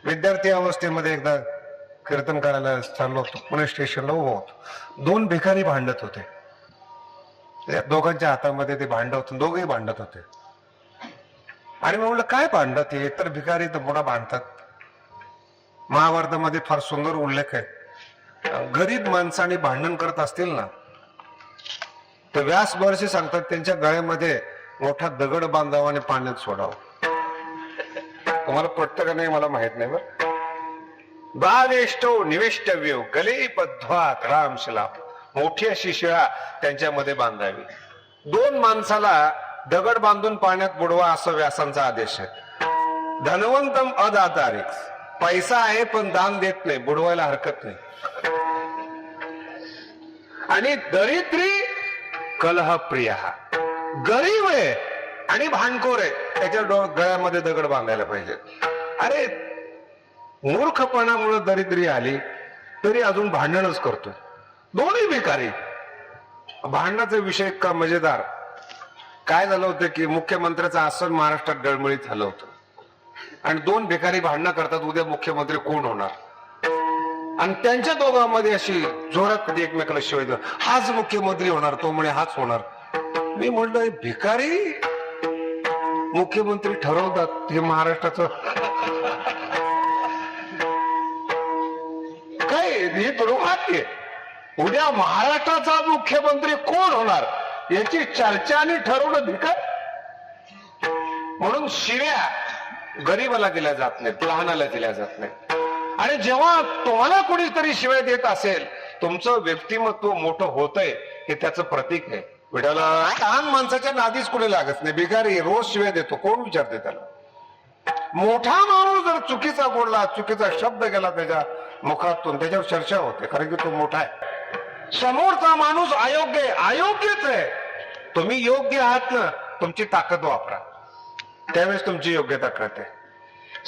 विद्यार्थी अवस्थेमध्ये एकदा कीर्तन करायला चाललो होतो, पुणे स्टेशनला उभं होतो. दोन भिकारी भांडत होते. त्या दोघांच्या हातामध्ये ते भांड होतं, दोघेही भांडत होते. आणि मी म्हणलं काय भांडत हे, तर भिकारी तर मोठा भांडतात. महाभारतामध्ये फार सुंदर उल्लेख आहे. गरीब माणसाने भांडण करत असतील ना, तर व्यास महर्षी सांगतात त्यांच्या गळ्यामध्ये मोठा दगड बांधावा आणि पाण्यात सोडावं. तुम्हाला पटतं का नाही मला माहित नाही. बरं, बावेष्टो निवेष्टव्यो गले बद्ध्वात रामशिला, मोठी अशी शिळा त्यांच्यामध्ये बांधावी. दोन माणसाला दगड बांधून पाण्यात बुडवा असं व्यासांचा आदेश आहे. धनवंतम अदातारिक, पैसा आहे पण दान देत नाही, बुडवायला हरकत नाही. आणि दरिद्री कलहप्रिय, गरीब आहे आणि भांडखोर आहे, त्याच्या गळ्यामध्ये दगड बांधायला पाहिजे. अरे मूर्खपणामुळे दरिद्री आली तरी अजून भांडणच करतो. दोन्ही भिकारी. भांडणाचा विषय का मजेदार. काय झालं होतं की मुख्यमंत्र्याचं आसन महाराष्ट्रात डळमळीत झालं होतं आणि दोन भिकारी भांडणं करतात, उद्या मुख्यमंत्री कोण होणार. आणि त्यांच्या दोघांमध्ये अशी जोरात कधी एकमेकाला शिवाय देतात, हाच मुख्यमंत्री होणार, तो म्हणे हाच होणार. मी म्हणलं भिकारी मुख्यमंत्री ठरवतात हे महाराष्ट्राचं काय हे दुर्भाग्य. उद्या महाराष्ट्राचा मुख्यमंत्री कोण होणार याची चर्चा आणि ठरवणं भिकार. म्हणून शिव्या गरीबाला दिल्या जात नाहीत, लहानाला दिल्या जात नाहीत. आणि जेव्हा तुम्हाला कोणीतरी शिवाय देत असेल, तुमचं व्यक्तिमत्व मोठं होतंय हे त्याचं प्रतीक आहे. विठाला लहान माणसाच्या नादीच कोणी लागत नाही. भिकारी रोज शिवाय देतो, कोण विचारते त्याला. मोठा माणूस जर चुकीचा बोलला, चुकीचा शब्द गेला त्याच्या मुखातून, त्याच्यावर चर्चा होते, कारण की तो मोठा आहे. समोरचा माणूस अयोग्य अयोग्यच आहे. तुम्ही योग्य आहात ना, तुमची ताकद वापरा, त्यावेळेस तुमची योग्यता कळते.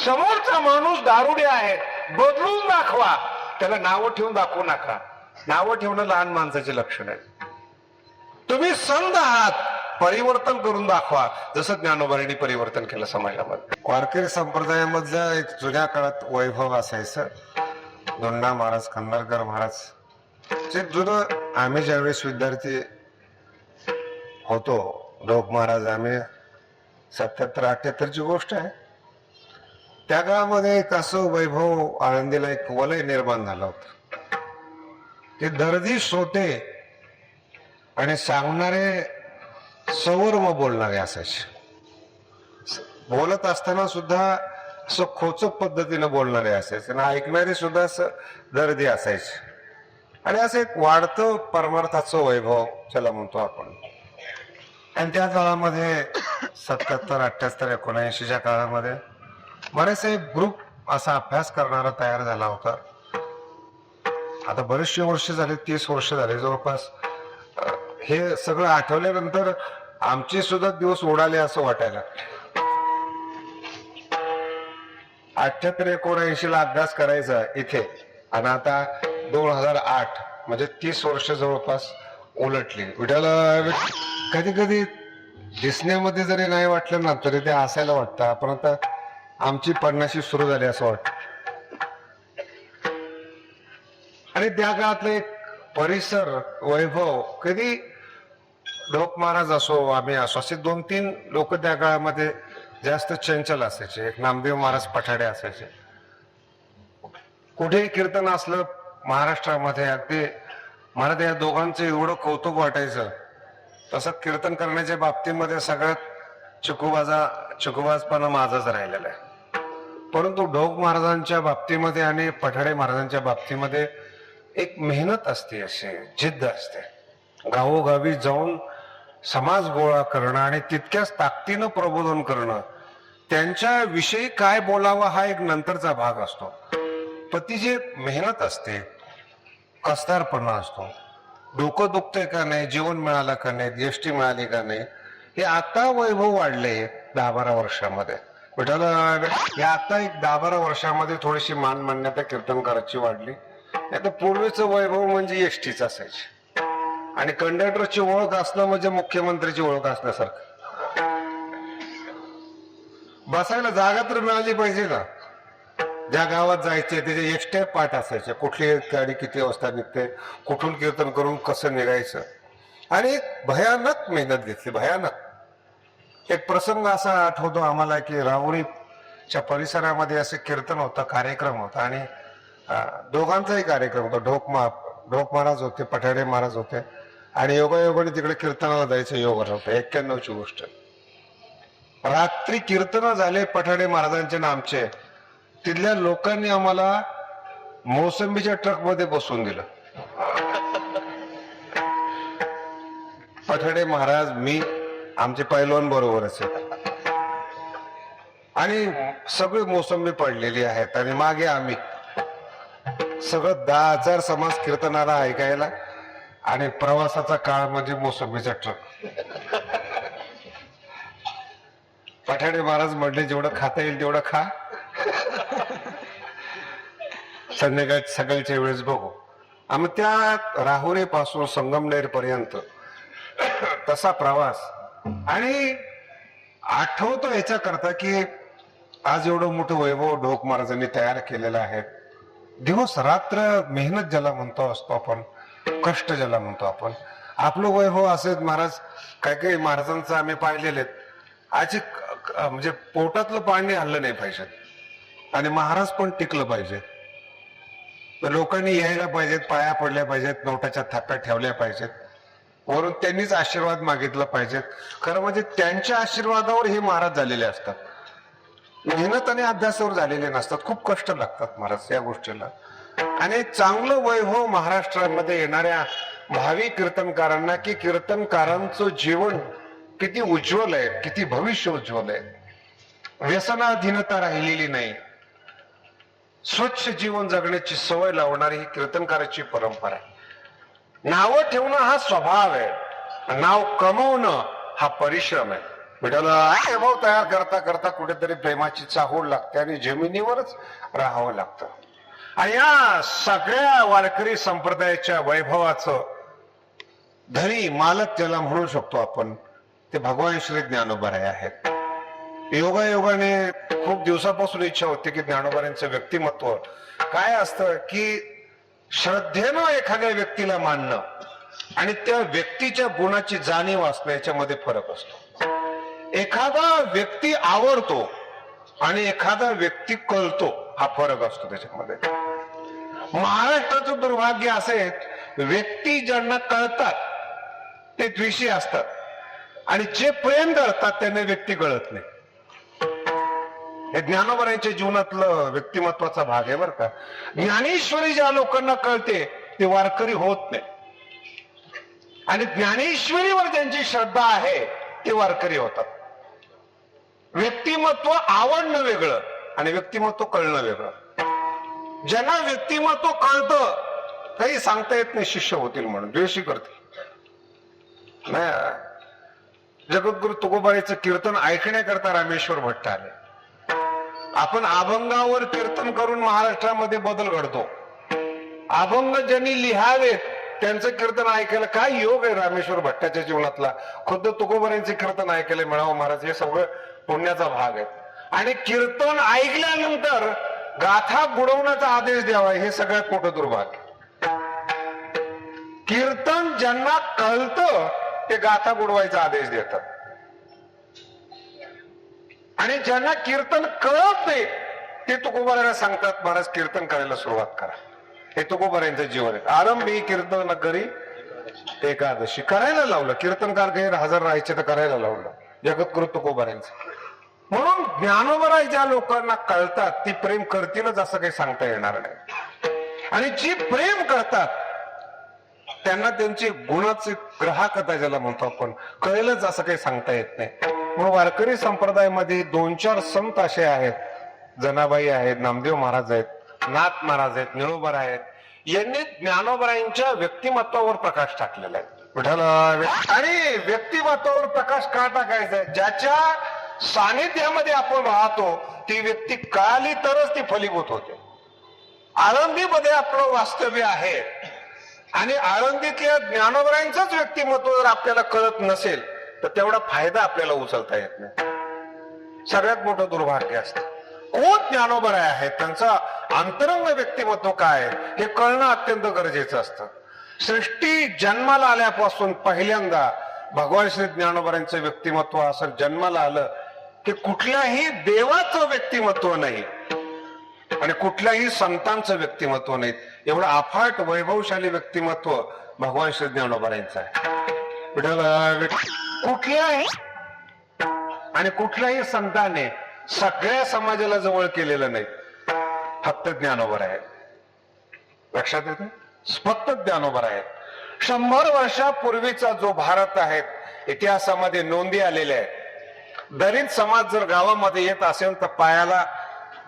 समोरचा माणूस दारुडे आहे, बदलून दाखवा, त्याला नावं ठेवून दाखवू नका. नावं ठेवणं लहान माणसाचे लक्षण आहे. तुम्ही संत आहात, परिवर्तन करून दाखवा, जसं ज्ञानोबांनी परिवर्तन केलं समाजामध्ये. वारकरी संप्रदायामधलं एक जुन्या काळात वैभव असायचं. दोंडा महाराज, खंदारकर महाराज, जे जुनं आम्ही ज्यावेळेस विद्यार्थी होतो, ढोक महाराज, आम्ही 77-78ची गोष्ट आहे, त्या काळामध्ये एक असं वैभव आळंदीला एक वलय निर्माण झालं होतं. ते दर्दी श्रोते आणि सांगणारे सवर्म बोलणारे असायचे. बोलत असताना सुद्धा असं खोचक पद्धतीनं बोलणारे असायचे आणि ऐकणारे सुद्धा असं दर्दी असायचे. आणि असं एक वाढतं परमार्थाचं वैभव त्याला म्हणतो आपण. आणि त्या काळामध्ये 77, 78, 79च्या काळामध्ये बरेचसे ग्रुप असा अभ्यास करणारा तयार झाला होता. आता बरेचशी वर्ष झाले, 30 वर्ष झाले जवळपास. हे सगळं आठवल्यानंतर आमचे सुद्धा दिवस उडाले असं वाटायला. 78-79ला अभ्यास करायचा इथे, आणि आता 2008 म्हणजे 30 वर्ष जवळपास उलटली. विठाला कधी कधी दिसण्यामध्ये जरी नाही वाटलं ना, तरी ते असायला वाटतं आपण आता आमची 50शी सुरू झाली असं वाटत. आणि त्या काळातलं एक परिसर वैभव, कधी ढोक महाराज असो, आम्ही असो, असे 2-3 लोक त्या काळामध्ये जास्त चंचल असायचे. एक नामदेव महाराज पठाडे असायचे. कुठेही कीर्तन असलं महाराष्ट्रामध्ये, अगदी मला त्या दोघांचं एवढं कौतुक वाटायचं. तसं कीर्तन करण्याच्या बाबतीमध्ये सगळ्यात चिकूबाजपणा माझाच राहिलेला आहे. परंतु ढोक महाराजांच्या बाबतीमध्ये आणि पठाडे महाराजांच्या बाबतीमध्ये एक मेहनत असते, अशी जिद्द असते. गावोगावी जाऊन समाज गोळा करणं आणि तितक्याच ताकदीनं प्रबोधन करणं, त्यांच्या विषयी काय बोलावं हा एक नंतरचा भाग असतो. पण ती जी मेहनत असते, कसदारपणा असतो, डोकं दुखतंय का नाही, जेवण मिळालं का नाही, एसटी मिळाली का नाही, हे आता वैभव वाढले 10-12 वर्षामध्ये. विठाला या आता एक 10-12 वर्षामध्ये थोडीशी मानमान्यता कीर्तनकाराची वाढली. नाही तर पूर्वीचं वैभव म्हणजे एसटीच असायची, आणि कंडक्टरची ओळख असणं म्हणजे मुख्यमंत्र्याची ओळख असण्यासारखं. बसायला जागा तर मिळाली पाहिजे ना. ज्या गावात जायचे त्याचे एक्स्ट्रा पाठ असायचे, कुठली गाडी किती वाजता निघते, कुठून कीर्तन करून कसं निघायचं, आणि भयानक मेहनत घेतली, भयानक. एक प्रसंग असा आठवतो आम्हाला की राहुरीच्या परिसरामध्ये असे कीर्तन होतं, कार्यक्रम होता, आणि दोघांचाही कार्यक्रम होता. ढोक महाराज होते, पठाडे महाराज होते, आणि योगायोगाने तिकडे कीर्तनाला जायचं योग होतं. 91ची गोष्ट. रात्री कीर्तन झाले पठाडे महाराजांचे ना आमचे. तिथल्या लोकांनी आम्हाला मोसंबीच्या ट्रक मध्ये बसवून दिलं. पठाडे महाराज, मी, आमचे पैलवान बरोबरच आहेत, आणि सगळी मोसंबी पडलेली आहेत, आणि मागे आम्ही सगळं 10,000 समाज कीर्तनाला ऐकायला, आणि प्रवासाचा काळ म्हणजे मोसंबीचा ट्रक. पठाडे महाराज म्हटले जेवढं खाता येईल तेवढं खा, संध्याकाळी सकाळच्या वेळेस बघू. आम्ही त्या राहुरी पासून संगमनेर पर्यंत तसा प्रवास. आणि आठवतो याच्या करता की आज एवढं मोठं वैभव ढोक महाराजांनी तयार केलेलं आहे. दिवस रात्र मेहनत ज्याला म्हणतो असतो आपण, कष्ट ज्याला म्हणतो आपण, आपलं वैभव असेच. महाराज काही काही महाराजांचं आम्ही पाहिलेले, आजी म्हणजे पोटातलं पाणी हल्लं नाही पाहिजे, आणि महाराज पण टिकलं पाहिजे. लोकांनी यायला पाहिजेत, पाया पडल्या पाहिजेत, नोटाच्या थाप्या ठेवल्या पाहिजेत, वरून त्यांनीच आशीर्वाद मागितला पाहिजेत. खरं म्हणजे त्यांच्या आशीर्वादावर हे महाराज झालेले असतात, मेहनत आणि अभ्यासावर झालेले नसतात. खूप कष्ट लागतात महाराज या गोष्टीला. आणि चांगलं वैभव महाराष्ट्रामध्ये येणाऱ्या भावी कीर्तनकारांना, की कीर्तनकारांचं जीवन किती उज्ज्वल आहे, किती भविष्य उज्ज्वल आहे, व्यसनाधीनता राहिलेली नाही, स्वच्छ जीवन जगण्याची सवय लावणारी ही कीर्तनकाराची परंपरा आहे. नावं ठेवणं हा स्वभाव आहे, नाव कमवणं हा परिश्रम आहे. वैभव तयार करता करता कुठेतरी प्रेमाची चाहूल लागते, आणि जमिनीवरच राहावं लागतं. आणि या सगळ्या वारकरी संप्रदायाच्या वैभवाचं धनी मालक ज्याला म्हणू शकतो आपण, ते भगवान श्री ज्ञानोबाराय आहेत. योगायोगाने खूप दिवसापासून इच्छा होती की ज्ञानोबारायांचं व्यक्तिमत्व काय असतं, की श्रद्धेनं एखाद्या व्यक्तीला मानणं आणि त्या व्यक्तीच्या गुणाची जाणीव असणं याच्यामध्ये फरक असतो. एखादा व्यक्ती आवडतो आणि एखादा व्यक्ती कळतो, हा फरक असतो त्याच्यामध्ये. महाराष्ट्राचं दुर्भाग्य असे, व्यक्ती ज्यांना कळतात ते द्वेषी असतात, आणि जे प्रेम करतात त्यांना व्यक्ती कळत नाही. हे ज्ञानोबारायांच्या जीवनातलं व्यक्तिमत्वाचा भाग आहे बरं का. ज्ञानेश्वरी ज्या लोकांना कळते ते वारकरी होत नाही, आणि ज्ञानेश्वरीवर ज्यांची श्रद्धा आहे ते वारकरी होतात. व्यक्तिमत्व आवडणं वेगळं आणि व्यक्तिमत्व कळणं वेगळं. ज्यांना व्यक्तिमत्व कळतं काही सांगता येत नाही शिष्य होतील म्हणून, द्वेषी करतील. जगद्गुरु तुकोबारायचं कीर्तन ऐकण्याकरता रामेश्वर भट्ट आले. आपण अभंगावर कीर्तन करून महाराष्ट्रामध्ये बदल घडतो. अभंग ज्यांनी लिहावेत त्यांचं कीर्तन ऐकायला काय योग आहे रामेश्वर भट्टाच्या जीवनातला. खुद्द तुकोबारांचे कीर्तन ऐकायला मिळावं महाराज, हे सगळं पुण्याचा भाग आहे. आणि कीर्तन ऐकल्यानंतर गाथा बुडवण्याचा आदेश द्यावा हे सगळ्यात मोठं दुर्भाग्य. कीर्तन ज्यांना कळतं ते गाथा बुडवायचा आदेश देतात, आणि ज्यांना कीर्तन कळत नाही ते तुकोबारांना सांगतात महाराज कीर्तन करायला सुरुवात करा. हे तुकोबारांचं जीवन आहे. आरंभी कीर्तन करी एकादशी करायला लावलं, कीर्तनकार काही हजर राहायचे तर करायला लावलं जगद्गुरु तुकोबारांचं. म्हणून ज्ञानोबराय ज्या लोकांना कळतात ती प्रेम करतीलच असं काही सांगता येणार नाही, आणि जी प्रेम करतात त्यांना त्यांची गुणाचे ग्राहकता ज्याला म्हणतो आपण कळेलच असं काही सांगता येत नाही. म्हणून वारकरी संप्रदायामध्ये 2-4 संत असे आहेत, जनाबाई आहेत, नामदेव महाराज आहेत, नाथ महाराज आहेत, निळोबार आहेत. यांनी ज्ञानोबारायांच्या व्यक्तिमत्वावर प्रकाश टाकलेला आहे. विठ्ठल आणि व्यक्तिमत्वावर प्रकाश का टाकायचा आहे, ज्याच्या सानिध्यामध्ये आपण राहतो ती व्यक्ती कळाली तरच ती फलीभूत होते. आळंदीमध्ये आपलं वास्तव्य आहे आणि आळंदीतल्या ज्ञानोबारायांचंच व्यक्तिमत्व जर आपल्याला कळत नसेल तर तेवढा फायदा आपल्याला उचलता येत नाही. सगळ्यात मोठं दुर्भाग्य असतं. कोण ज्ञानोबराय आहेत, त्यांचा अंतरंग व्यक्तिमत्व काय हे कळणं अत्यंत गरजेचं असतं. सृष्टी जन्माला आल्यापासून पहिल्यांदा भगवान श्री ज्ञानोबरांचं व्यक्तिमत्व असं जन्माला आलं की कुठल्याही देवाचं व्यक्तिमत्व नाही आणि कुठल्याही संतांचं व्यक्तिमत्व नाही. एवढं अफाट वैभवशाली व्यक्तिमत्व भगवान श्री ज्ञानोबरांचं आहे. कुठल्याही आणि कुठल्याही संतांनी सगळ्या समाजाला जवळ केलेलं नाही, फक्त ज्ञानोबर आहे. लक्षात येतं, फक्त ज्ञानोबर आहे. 100 वर्षापूर्वीचा जो भारत आहे इतिहासामध्ये नोंदी आलेल्या आहेत. दलित समाज जर गावामध्ये येत असेल तर पायाला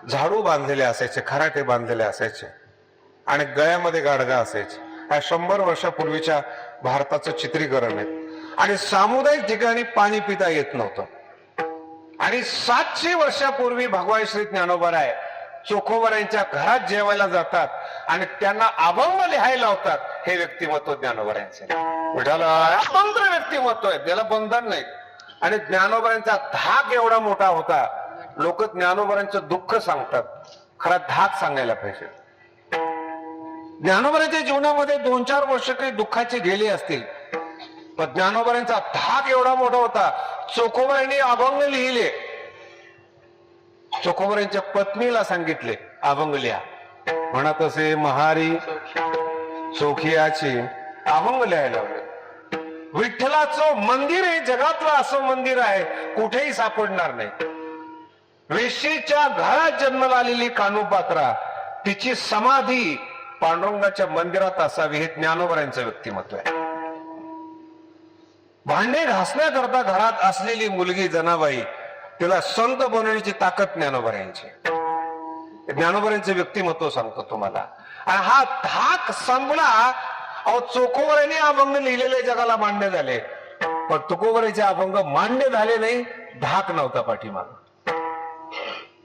झाडू बांधलेले असायचे, खराटे बांधलेले असायचे आणि गळ्यामध्ये गाडगा असायचे. ह्या 100 वर्षापूर्वीच्या भारताचं चित्रीकरण आहे. आणि सामुदायिक ठिकाणी पाणी पिता येत नव्हतं. आणि 700 वर्षापूर्वी भगवान श्री ज्ञानोबराय चोखोबरायांच्या घरात जेवायला जातात आणि त्यांना अभंग लिहायला लावतात. हे व्यक्तिमत्व ज्ञानोबरायांचे स्वतंत्र व्यक्तिमत्व आहे, त्याला बंधन नाही. आणि ज्ञानोबरायांचा धाक एवढा मोठा होता, लोक ज्ञानोबरांचं दुःख सांगतात, खरा धाक सांगायला पाहिजे. ज्ञानोबरांच्या जीवनामध्ये 2-4 वर्ष काही दुःखाचे गेले असतील, पण ज्ञानोबरांचा धाक एवढा मोठा होता. चोखोबरांनी अभंग लिहिले, चोखोबरांच्या पत्नीला सांगितले अभंग लिहा. म्हणत असे महारी चोखियाची अभंग लिहायला लावले. विठ्ठलाचं मंदिर हे जगातलं असं मंदिर आहे कुठेही सापडणार नाही. वेशीच्या घरात जन्माला आलेली कानूपात्रा, तिची समाधी पांडुरंगाच्या मंदिरात असावी, हे ज्ञानोबरांचं व्यक्तिमत्व आहे. भांडे घासण्याकरता घरात असलेली मुलगी जनाबाई, तिला संत बनवण्याची ताकद ज्ञानोबरांची. ज्ञानोबरांचं व्यक्तिमत्व सांगतो तुम्हाला. आणि हा धाक संपला. अहो, चोखोबरांनी अभंग लिहिलेले जगाला मान्य झाले, पण तुकोबरांचे अभंग मान्य झाले नाही, धाक नव्हता पाठीमाग.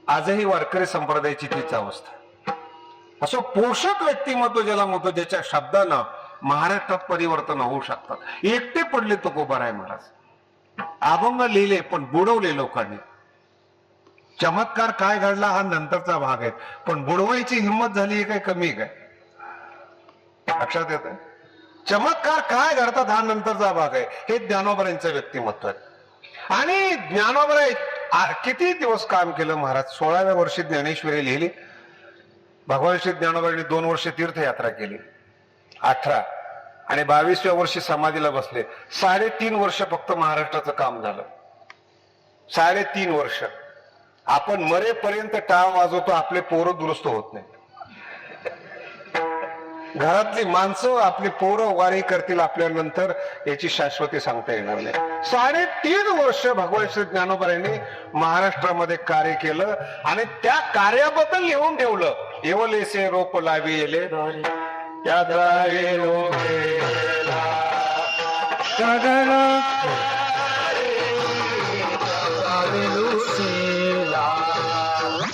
आजही वारकरी संप्रदायाची तीच अवस्था. असं पोषक व्यक्तिमत्व ज्याला म्हणतो, ज्याच्या शब्दानं महाराष्ट्रात परिवर्तन होऊ शकतात. एकटे पडले तुकोबाराय महाराज. अभंग लिहिले पण बुडवले लोकांनी. चमत्कार काय घडला हा नंतरचा भाग आहे, पण बुडवायची हिंमत झाली काय कमी काय? लक्षात येत, चमत्कार काय घडतात हा नंतरचा भाग आहे. हे ज्ञानोबरांचं व्यक्तिमत्व आहे. आणि ज्ञानोबराय किती दिवस काम केलं महाराज. 16व्या वर्षी ज्ञानेश्वरी लिहिली. भगवान श्री ज्ञानोबरांनी 2 वर्ष तीर्थयात्रा केली, 18, आणि 22व्या वर्षी समाधीला बसले. 3.5 वर्ष फक्त महाराष्ट्राचं काम झालं. 3.5 वर्ष. आपण मरेपर्यंत टाळ वाजवतो, आपले पोरं दुरुस्त होत नाही. घरातली माणसं आपली पोरं वारी करतील आपल्यानंतर, याची शाश्वती सांगता येणार नाही. 3.5 वर्ष भगवान श्री ज्ञानोबरांनी महाराष्ट्रामध्ये कार्य केलं आणि त्या कार्याबद्दल लिहून ठेवलं. येवलेसे रोप लावी येले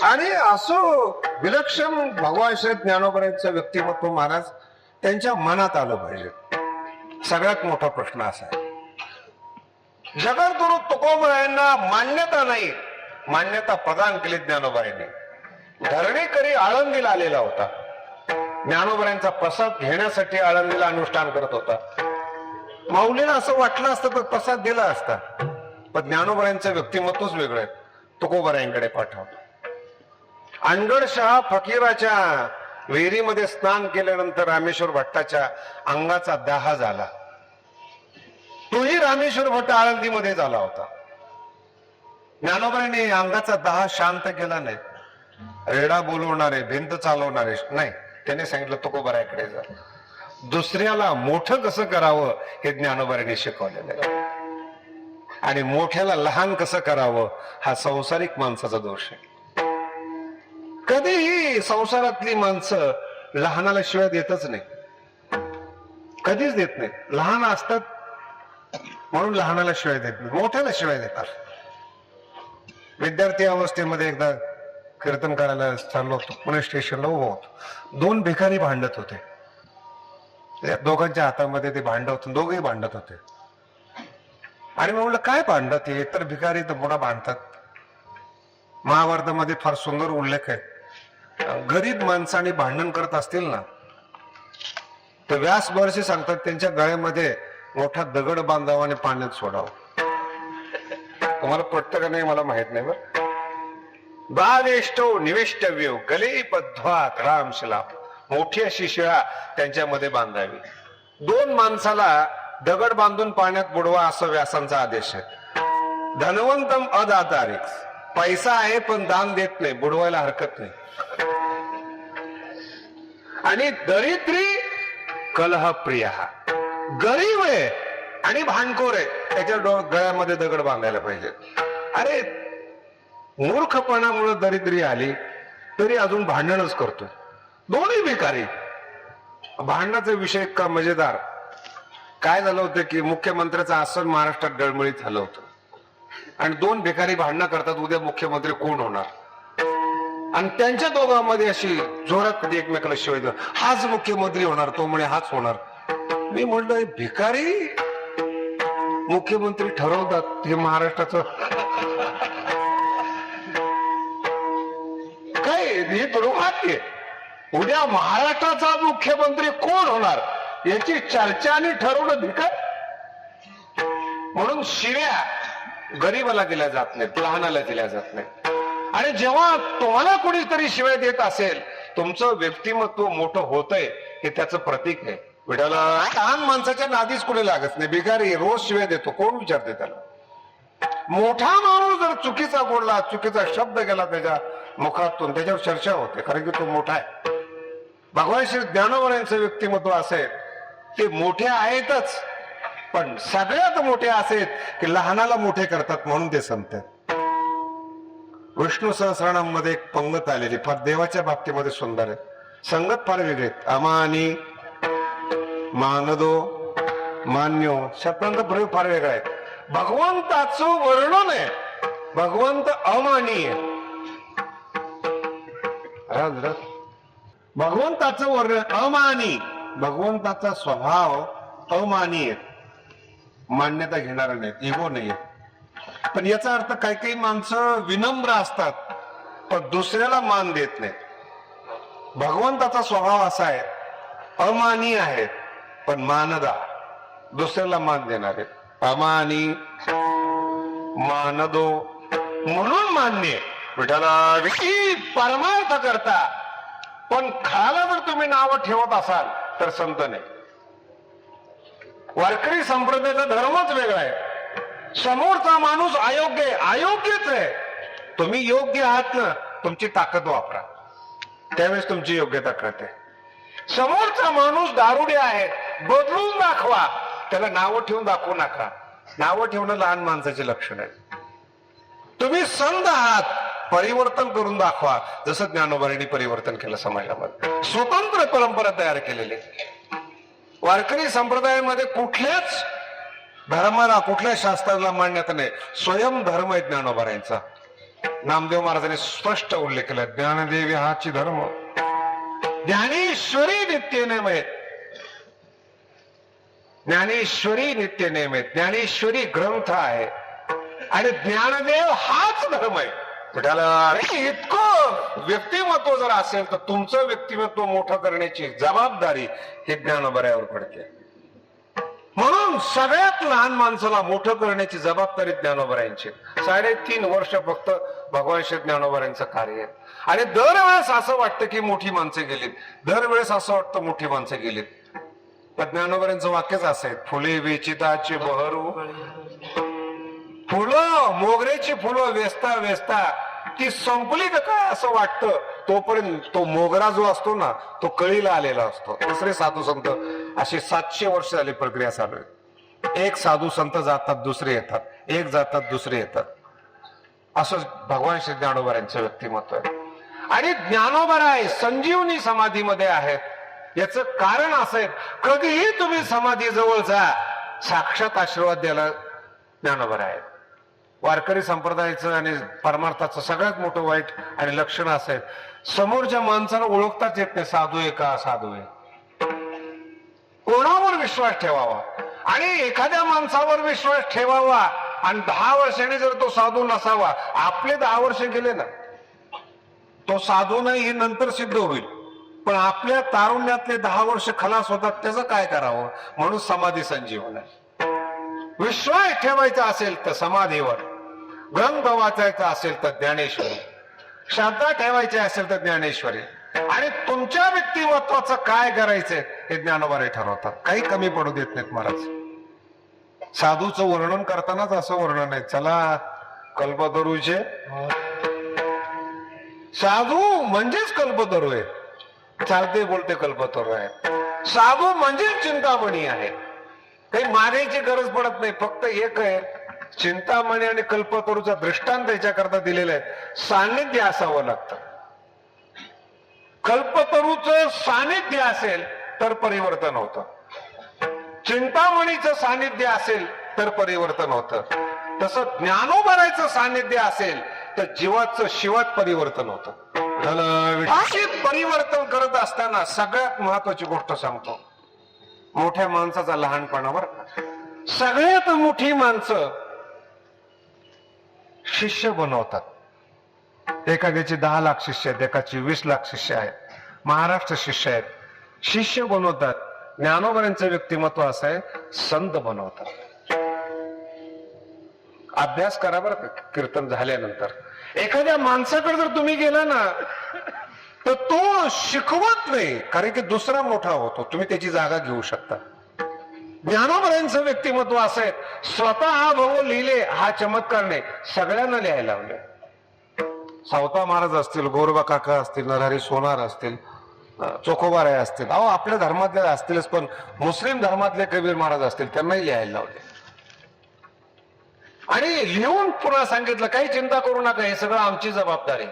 आणि असं विलक्षण भगवान श्री ज्ञानोबरांचं व्यक्तिमत्व महाराज त्यांच्या मनात आलं पाहिजे. सगळ्यात मोठा प्रश्न असा आहे, जगद्गुरु तुकोबरायांना मान्यता नाही, मान्यता प्रदान केली ज्ञानोबरांनी. धरणीकरी आळंदीला आलेला होता, ज्ञानोबरांचा प्रसाद घेण्यासाठी आळंदीला अनुष्ठान करत होता. माऊलीला असं वाटलं असतं तर प्रसाद दिला असता, पण ज्ञानोबरांचं व्यक्तिमत्वच वेगळं आहे. तुकोबरायांकडे पाठवलं. अनगडशहा फकीराच्या विहिरीमध्ये स्नान केल्यानंतर रामेश्वर भट्टाच्या अंगाचा दाह झाला. तोही रामेश्वर भट्ट आळंदीमध्ये झाला होता. ज्ञानोबरांनी अंगाचा दाह शांत केला नाही. रेडा बोलवणारे, भिंत चालवणारे नाही, त्याने सांगितलं तुकोबरायाकडे जा. दुसऱ्याला मोठं कसं करावं हे ज्ञानोबरांनी शिकवलेलं आहे. आणि मोठ्याला लहान कसं करावं हा संसारिक माणसाचा दोष आहे. कधीही संसारातली माणसं लहानाला शिवाय देतच नाही, कधीच देत नाही. लहान असतात म्हणून लहानाला शिवाय देत नाही, मोठ्याला शिवाय देतात. विद्यार्थी अवस्थेमध्ये एकदा कीर्तन करायला चाललो होतो, पुणे स्टेशनला उभं होतो. 2 भिकारी भांडत होते. दोघांच्या हातामध्ये ते भांड होतं, दोघेही भांडत होते. आणि म्हणलं काय भांडत हे तर भिकारी तर पुन्हा भांडतात. महाभारतामध्ये फार सुंदर उल्लेख आहे. गरीब माणसाने भांडण करत असतील ना, तर व्यास महर्षी सांगतात त्यांच्या गळ्यामध्ये मोठा दगड बांधावा आणि पाण्यात सोडावं. तुम्हाला पटतं का नाही मला माहित नाही. बरं, बावेष्टो निविष्टव्यो गले बद्ध्वा रामशिला, मोठी अशी शिळा त्यांच्यामध्ये बांधावी. दोन माणसाला दगड बांधून पाण्यात बुडवा असं व्यासांचा आदेश आहे. धनवंतम अदातारिक, पैसा आहे पण दान देत नाही, बुडवायला हरकत नाही. आणि दरिद्री कलह प्रिय, गरीब आहे आणि भांडखोर आहे, त्याच्या गळ्यामध्ये दगड बांधायला पाहिजे. अरे मूर्खपणामुळे दरिद्री आली तरी अजून भांडणच करतोय. दोन्ही भिकारी. भांडणाचा विषय इतका मजेदार. काय झालं होतं की मुख्यमंत्र्याचं आसन महाराष्ट्रात डळमळीत झालं होतं आणि दोन भिकारी भांडणं करतात, उद्या मुख्यमंत्री कोण होणार. आणि त्यांच्या दोघांमध्ये अशी जोरात कधी एकमेकाला शिवाय देतात, हाच मुख्यमंत्री होणार, तो म्हणे हाच होणार. मी म्हणलं भिकारी मुख्यमंत्री ठरवतात, हे महाराष्ट्राचं काय हे तुरुंगात आहे. उद्या महाराष्ट्राचा मुख्यमंत्री कोण होणार याची चर्चा आणि ठरवणं भिकार. म्हणून शिव्या गरीबाला दिल्या जात नाहीत, लहानाला दिल्या जात नाही. आणि जेव्हा तुम्हाला कोणीतरी शिव्या देत असेल, तुमचं व्यक्तिमत्व मोठं होतंय हे त्याचं प्रतीक आहे. विठाला लहान माणसाच्या नादीच कोणी लागत नाही. भिकारी रोज शिव्या देतो, कोण विचारते त्याला. मोठा माणूस जर चुकीचा बोलला, चुकीचा शब्द गेला त्याच्या मुखातून, त्याच्यावर चर्चा होते, कारण की तो मोठा आहे. भगवान श्री ज्ञानोबरांचं व्यक्तिमत्व असे, ते मोठे आहेतच, पण सगळ्यात मोठे असे की लहानाला मोठे करतात, म्हणून ते संत. विष्णू सहस्रनामध्ये एक पंगत आलेली, फार देवाच्या बाबतीमध्ये सुंदर आहे. संगत फार वेगळे आहेत. अमानी, मानदो, मान्यो, शब्दांचा प्रयोग फार वेगळा आहे. भगवंताचं वर्णन आहे, भगवंत अमानी आहे. भगवंताचं वर्णन अमानी, भगवंताचा स्वभाव अमानी आहे, मान्यता घेणारा नाहीत, इगो नाहीये. पण याचा अर्थ काही काही माणसं विनम्र असतात पण दुसऱ्याला मान देत नाहीत. भगवंताचा स्वभाव असा आहे, अमानी आहे पण मानदा, दुसऱ्याला मान देणारे. अमानी मानदो म्हणून मान्य. विठाला परमार्थ करता, पण खाला जर तुम्ही नाव ठेवत असाल तर संत नाही. वारकरी संप्रदायाचा धर्मच वेगळा आहे. समोरचा माणूस अयोग्य आहे, अयोग्यच आहे, तुम्ही योग्य आहात ना, तुमची ताकद वापरा, त्यावेळेस तुमची योग्यता कळते. समोरचा माणूस दारुडे आहे, बदलून दाखवा, त्याला नावं ठेवून दाखवू नका. नावं ठेवणं लहान माणसाचे लक्षण आहे. तुम्ही संत आहात, परिवर्तन करून दाखवा, जसं ज्ञानोबांनी परिवर्तन केलं समाजामध्ये. स्वतंत्र परंपरा तयार केलेली. वारकरी संप्रदायामध्ये कुठल्याच धर्माला, कुठल्या शास्त्राला मान्यता नाही, स्वयं धर्म आहे ज्ञानोबांचा. नामदेव महाराजांनी स्पष्ट उल्लेख केला, ज्ञानदेवी हाची धर्म, ज्ञानेश्वरी नित्य नेम आहे. ज्ञानेश्वरी नित्य नेम आहे, ज्ञानेश्वरी ग्रंथ आहे आणि ज्ञानदेव हाच धर्म आहे. इतकं व्यक्तिमत्व जर असेल तर तुमचं व्यक्तिमत्व मोठं करण्याची जबाबदारी हे ज्ञानोबांवर पडते. म्हणून सगळ्यात लहान माणसाला मोठं करण्याची जबाबदारी ज्ञानोबांची. 3.5 वर्ष फक्त भगवान श्री ज्ञानोबांचं कार्य आहे. आणि दरवेळेस असं वाटतं की मोठी माणसं गेलीत, दरवेळेस असं वाटतं मोठी माणसं गेलीत. पण ज्ञानोबांचं वाक्यच असं आहे, फुले वेचिताचे बहरू, फुलं मोगऱ्याची फुलं वेचता वेचता ती संपली का काय असं वाटतं, तोपर्यंत तो मोगरा जो असतो ना तो कळीला आलेला असतो. दुसरे साधू संत अशी 700 वर्ष झाली प्रक्रिया चालू आहे. एक साधू संत जातात, दुसरे येतात, एक जातात, दुसरे येतात. असं भगवान श्री ज्ञानोबांचं व्यक्तिमत्व आहे. आणि ज्ञानोबाराय संजीवनी समाधीमध्ये आहेत. याचं कारण असं आहे, कधीही तुम्ही समाधी जवळ जा, साक्षात आशीर्वाद द्यायला ज्ञानोबा आहेत. वारकरी संप्रदायाचं आणि परमार्थाचं सगळ्यात मोठं वाईट आणि लक्षण असं आहे, समोरच्या माणसाला ओळखताच येत नाही साधू आहे का असाधू आहे. कोणावर विश्वास ठेवावा आणि एखाद्या माणसावर विश्वास ठेवावा आणि 10 वर्षांनी जर तो साधू नसावा, आपले 10 वर्ष गेले ना. तो साधू नाही हे नंतर सिद्ध होईल, पण आपल्या तारुण्यातले 10 वर्ष खलास होतात, त्याचं काय करावं? म्हणून समाधी संजीवन आहे. विश्वास ठेवायचा असेल तर समाधीवर, ग्रंथ वाचायचा असेल तर ज्ञानेश्वरी, श्रद्धा ठेवायची असेल तर ज्ञानेश्वरी, आणि तुमच्या व्यक्तिमत्वाचं काय करायचंय हे ज्ञानोबारे ठरवतात. काही कमी पडू देत नाहीत महाराज. साधूचं वर्णन करतानाच असं वर्णन आहे, चला कल्पतरूचे साधू म्हणजेच कल्पतरू आहे, चालते बोलते कल्पतरू आहे. साधू म्हणजेच चिंतामणी आहे. काही मागायची गरज पडत नाही, फक्त एक आहे, चिंतामणी आणि कल्पतरूचा दृष्टांत त्याच्याकरता दिलेला आहे, सान्निध्य असावं लागतं. कल्पतरूचं सान्निध्य असेल तर परिवर्तन होतं, चिंतामणीचं सान्निध्य असेल तर परिवर्तन होतं. तसं ज्ञानोबारायचं सान्निध्य असेल तर जीवाचं शिवात परिवर्तन होतं. अशी परिवर्तन करत असताना सगळ्यात महत्वाची गोष्ट सांगतो, मोठ्या माणसाचा लहानपणावर. सगळ्यात मोठी माणसं शिष्य बनवतात. एखाद्याचे 10 लाख शिष्य आहेत, एकाची 20 लाख शिष्य आहेत, महाराष्ट्र शिष्य आहेत, शिष्य बनवतात. ज्ञानोबांचं व्यक्तिमत्व असं आहे, संत बनवतात. अभ्यास करा बरं का, कीर्तन झाल्यानंतर एखाद्या माणसाकडे जर तुम्ही गेला ना तर तो शिकवत नाही, कारण की दुसरा मोठा होतो, तुम्ही त्याची जागा घेऊ शकता. ज्ञानोबांचं व्यक्तिमत्व असं आहे, स्वतः हा भाऊ लिहिले हा चमत्कार नाही, सगळ्यांना लिहायला लावले. सावता महाराज असतील, गोरबा काका असतील, नरहरी सोनार असतील, चोखोबाराय असतील, अहो आपल्या धर्मातले असतीलच, पण मुस्लिम धर्मातले कबीर महाराज असतील, त्यांनाही लिहायला लावले. आणि लिहून पुन्हा सांगितलं, काही चिंता करू नका, हे सगळं आमची जबाबदारी,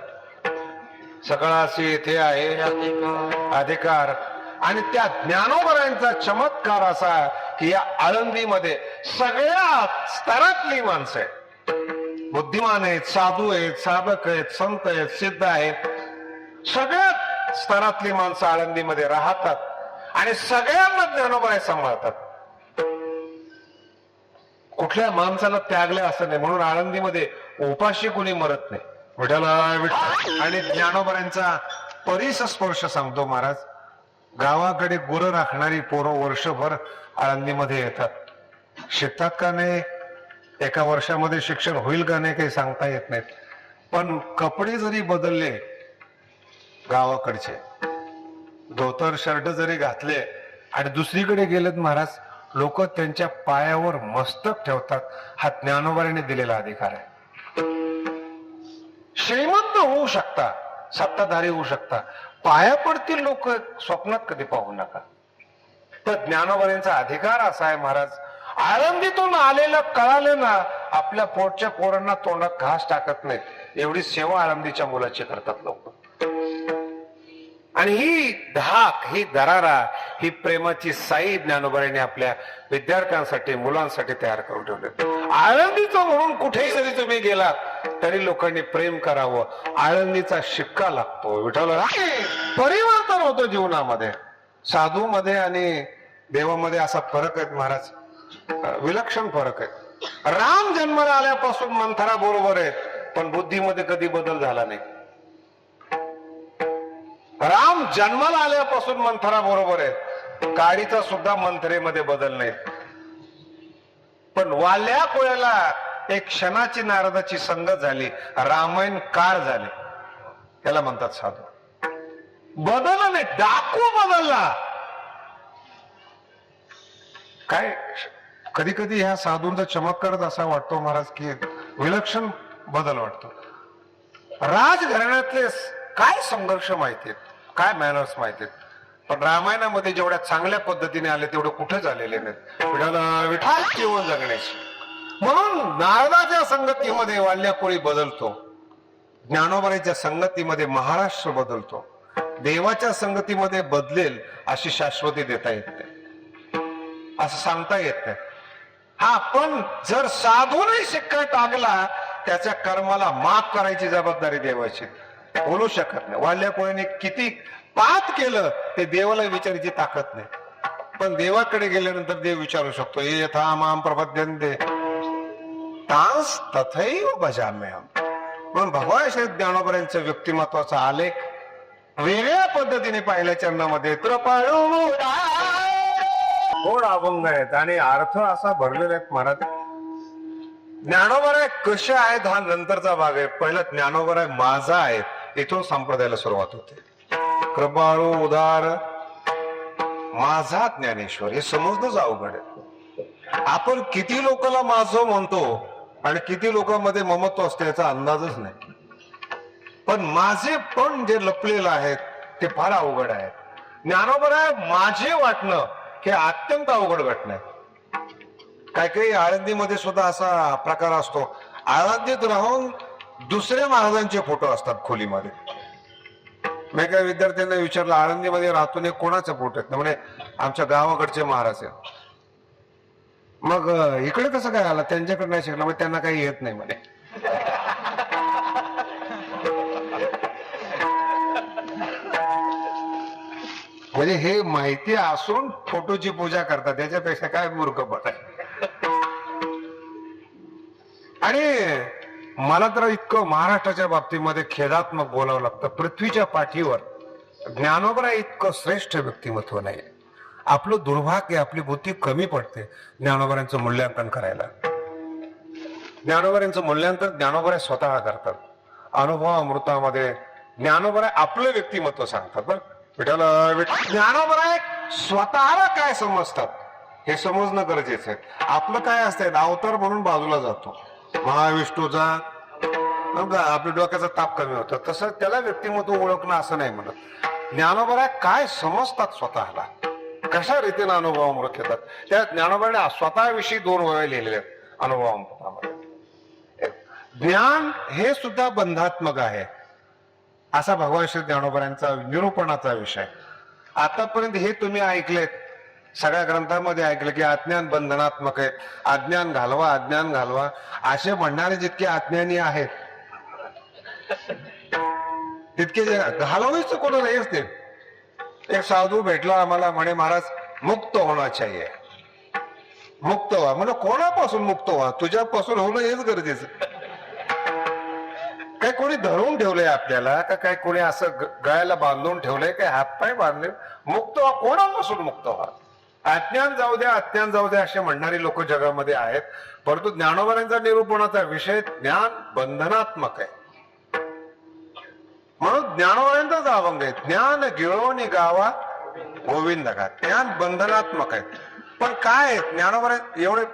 सगळं असे इथे आहे अधिकार. आणि त्या ज्ञानोबांचा चमत्कार असा की या आळंदीमध्ये सगळ्या स्तरातली माणसं आहेत, बुद्धिमान आहेत, साधू आहेत, साधक आहेत, संत आहेत, सिद्ध आहेत, सगळ्या स्तरातली माणसं आळंदीमध्ये राहतात आणि सगळ्यांना ज्ञानोबा सांभाळतात. कुठल्या माणसाला त्यागल्या असं नाही, म्हणून आळंदीमध्ये उपाशी कोणी मरत नाही. विठ्ठल आणि ज्ञानोबांचा परिसस्पर्श सांगतो महाराज. गावाकडे गुरं राखणारी पोरं वर्षभर आळंदीमध्ये येतात, शिकतात का नाही, एका वर्षामध्ये शिक्षण होईल का नाही काही सांगता येत नाहीत. पण कपडे जरी बदलले, गावाकडचे धोतर शर्ट जरी घातले आणि दुसरीकडे गेलेत महाराज, लोक त्यांच्या पायावर मस्तक ठेवतात. हा ज्ञानोबाने दिलेला अधिकार आहे. श्रीमंत होऊ शकता, सत्ताधारी होऊ शकता, पाया पडतील लोक स्वप्नात कधी पाहू नका. तर ज्ञानोबांचा अधिकार असा आहे महाराज, आळंदीतून आलेलं कळालं ना, आपल्या पोटच्या पोरांना तोंडात घास टाकत नाहीत, एवढी सेवा आळंदीच्या मुलाची करतात लोक. आणि ही धाक, ही दरारा, ही प्रेमाची साई ज्ञानोबांनी आपल्या विद्यार्थ्यांसाठी, मुलांसाठी तयार करून ठेवले. आळंदीचं म्हणून कुठेही जरी तुम्ही गेलात तरी लोकांनी प्रेम करावं. आळंदीचा शिक्का लागतो. विठ्ठल परिवर्तन होतं जीवनामध्ये. साधू मध्ये आणि देवामध्ये असा फरक आहे महाराज, विलक्षण फरक आहे. राम जन्माला आल्यापासून मंथरा बरोबर आहेत, पण बुद्धीमध्ये कधी बदल झाला नाही. राम जन्माला आल्यापासून मंथरा बरोबर आहेत, काडीचा सुद्धा मंथरेमध्ये बदल नाही. पण वाल्या कोळ्याला एक क्षणाची नारदाची संगत झाली, रामायण काळ झाले, त्याला म्हणतात साधू. बदलला नाही, डाकू बदलला. काय कधी कधी ह्या साधूंचा चमत्कारच असा वाटतो महाराज की विलक्षण बदल वाटतो. राजघराण्यातले काय संघर्ष माहितीत, काय मॅनर्स माहितीत, पण रामायणामध्ये जेवढ्या चांगल्या पद्धतीने आले तेवढे कुठे झालेले नाहीत. विठाल जीवन जगण्याची. म्हणून नारदाच्या संगतीमध्ये वाल्याकोळी बदलतो, ज्ञानोबाच्या संगतीमध्ये महाराष्ट्र बदलतो. देवाच्या संगतीमध्ये बदलेल अशी शाश्वती देता येत नाही, असं सांगता येत नाही. हा, पण जर साधूनही शिक्का टाकला, त्याच्या कर्माला माफ करायची जबाबदारी देवाची. बोलू शकत नाही. वाल्याकोळीने किती पाप केलं ते देवाला विचारायची ताकद नाही, पण देवाकडे गेल्यानंतर देव विचारू शकतो. ये यथा माम प्रपद्यन्ते तांस तथैव भजाम्यहम्. म्हणून भगवान श्री ज्ञानोबरांचं व्यक्तिमत्वाचा आलेख वेगळ्या पद्धतीने पाहिल्या चरणामध्ये कृपाळू गोड अभंग आहेत आणि अर्थ असा भरलेला आहे महाराज. ज्ञानोबराय कशा आहेत हा नंतरचा भाग आहे. पहिला ज्ञानोबराय माझा आहे, इथून संप्रदायाला सुरुवात होते. कृपाळू उदार माझा ज्ञानेश्वर, हे समजणंच अवघड आहे. आपण किती लोकांना माझं म्हणतो आणि किती लोकांमध्ये ममत्व असते याचा अंदाजच नाही. पण माझे पण जे लपलेलं आहे ते फार अवघड आहे. ज्ञानोबराय माझे वाटणं हे अत्यंत अवघड घटना आहे. काही काही आळंदीमध्ये सुद्धा असा प्रकार असतो. आळंदीत राहून दुसऱ्या महाराजांचे फोटो असतात खोलीमध्ये. मी काही विद्यार्थ्यांना विचारलं, आळंदीमध्ये राहतो कोणाचे फोटो आहेत? म्हणजे आमच्या गावाकडचे महाराज आहेत. मग इकडे कसं काय आला? त्यांच्याकडे नाही शिकलं, मग त्यांना काही येत नाही म्हणे. म्हणजे हे माहिती असून फोटोची पूजा करतात, त्याच्यापेक्षा काय मूर्खपण आहे. आणि मला तर इतकं महाराष्ट्राच्या बाबतीमध्ये खेदात्मक बोलावं लागतं. पृथ्वीच्या पाठीवर ज्ञानोबराय इतकं श्रेष्ठ व्यक्तिमत्व नाही. आपलं दुर्भाग्य, आपली बुद्धी कमी पडते ज्ञानोबरांचं मूल्यांकन करायला. ज्ञानोबरांचं मूल्यांकन ज्ञानोबराय स्वतः करतात. अनुभव अमृतामध्ये ज्ञानोबराय आपलं व्यक्तिमत्व सांगतात. बरं ज्ञानोबराय स्वतःला काय समजतात हे समजणं गरजेचं आहे. आपलं काय असतंय, अवतार म्हणून बाजूला जातो. महाविष्णूचा आपल्या डोक्याचा ताप कमी होतो, तसं त्याला व्यक्तिमत्व ओळखणं असं नाही म्हणत. ज्ञानोबराय काय समजतात स्वतःला, कशा रीतीने अनुभव अमृत येतात. त्या ज्ञानोबराने स्वतःविषयी 2 वेळा लिहिलेले आहेत अनुभव अमृतामध्ये. ज्ञान हे सुद्धा बंधात्मक आहे असा भगवान श्री ज्ञानोबरांचा निरूपणाचा विषय. आतापर्यंत हे तुम्ही ऐकलेत, सगळ्या ग्रंथामध्ये ऐकलं की अज्ञान बंधनात्मक आहे, अज्ञान घालवा, अज्ञान घालवा असे म्हणणारे जितके अज्ञानी आहेत तितके घालवायचं कोणाला हेच नाही. एक साधू भेटला आम्हाला, म्हणे महाराज मुक्त होणं चाहिए. मुक्त व्हा. म्हणजे कोणापासून मुक्त व्हा? तुझ्यापासून होणं हेच गरजेचं. काय कोणी धरून ठेवलंय आपल्याला का? काय कोणी असं गळ्याला बांधून ठेवलंय? काय हातपाय बांधले? मुक्त व्हा. कोणापासून मुक्त व्हा? अज्ञान जाऊ द्या, अज्ञान जाऊ द्या असे म्हणणारी लोक जगामध्ये आहेत. परंतु ज्ञानोबरांचा निरूपणाचा विषय ज्ञान बंधनात्मक आहे. म्हणून ज्ञानोबरांचाच अभंग आहे, ज्ञान गिळवणी गावा गोविंद गा. ज्ञान बंधनात्मक आहे. पण काय ज्ञानोबराय एवढे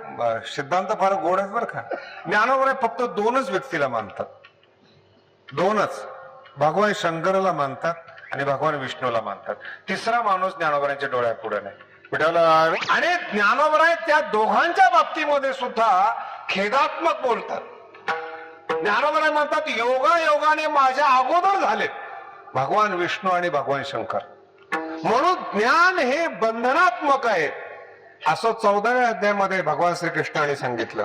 सिद्धांत फार गोड आहेत बरं का. ज्ञानोबराय फक्त 2च व्यक्तीला मानतात. 2च. भगवान शंकराला मानतात आणि भगवान विष्णूला मानतात. तिसरा माणूस ज्ञानोबरांच्या डोळ्यापुढे नाही. आणि ज्ञानोबराय त्या दोघांच्या बाबतीमध्ये सुद्धा खेदात्मक बोलतात. ज्ञानोबराय म्हणतात योगायोगाने माझ्या अगोदर झाले भगवान विष्णू आणि भगवान शंकर. म्हणून ज्ञान हे बंधनात्मक आहे असं 14व्या अध्यायामध्ये भगवान श्रीकृष्णाने सांगितलं.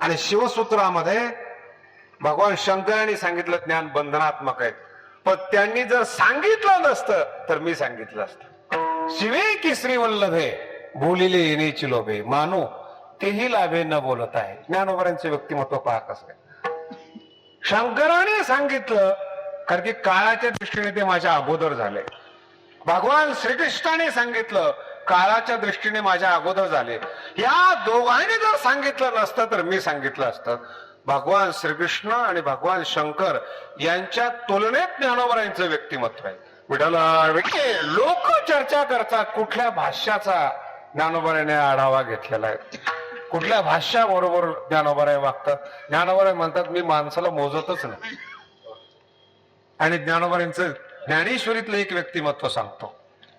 आणि शिवसूत्रामध्ये भगवान शंकरांनी सांगितलं ज्ञान बंधनात्मक आहे. पण त्यांनी जर सांगितलं नसतं तर मी सांगितलं असतं. शिवे की श्रीवल्लभे बोलिले येण्याची लोभे मानो तेही लाभे न बोलत आहे. ज्ञानोबरांचे व्यक्तिमत्व पहा कसं आहे. शंकराने सांगितलं कारण की काळाच्या दृष्टीने ते माझ्या अगोदर झाले. भगवान श्रीकृष्णाने सांगितलं काळाच्या दृष्टीने माझ्या अगोदर झाले. या दोघांनी जर सांगितलं नसतं तर मी सांगितलं असतं. भगवान श्रीकृष्ण आणि भगवान शंकर यांच्या तुलनेत ज्ञानोबरांचं व्यक्तिमत्व आहे. लोक चर्चा करतात कुठल्या भाष्याचा ज्ञानोबराने आढावा घेतलेला आहे, कुठल्या भाष्याबरोबर ज्ञानोबराय वागतात. ज्ञानोबराय म्हणतात मी माणसाला मोजतच नाही. आणि ज्ञानोबरांचं ज्ञानेश्वरीतलं एक व्यक्तिमत्व सांगतो.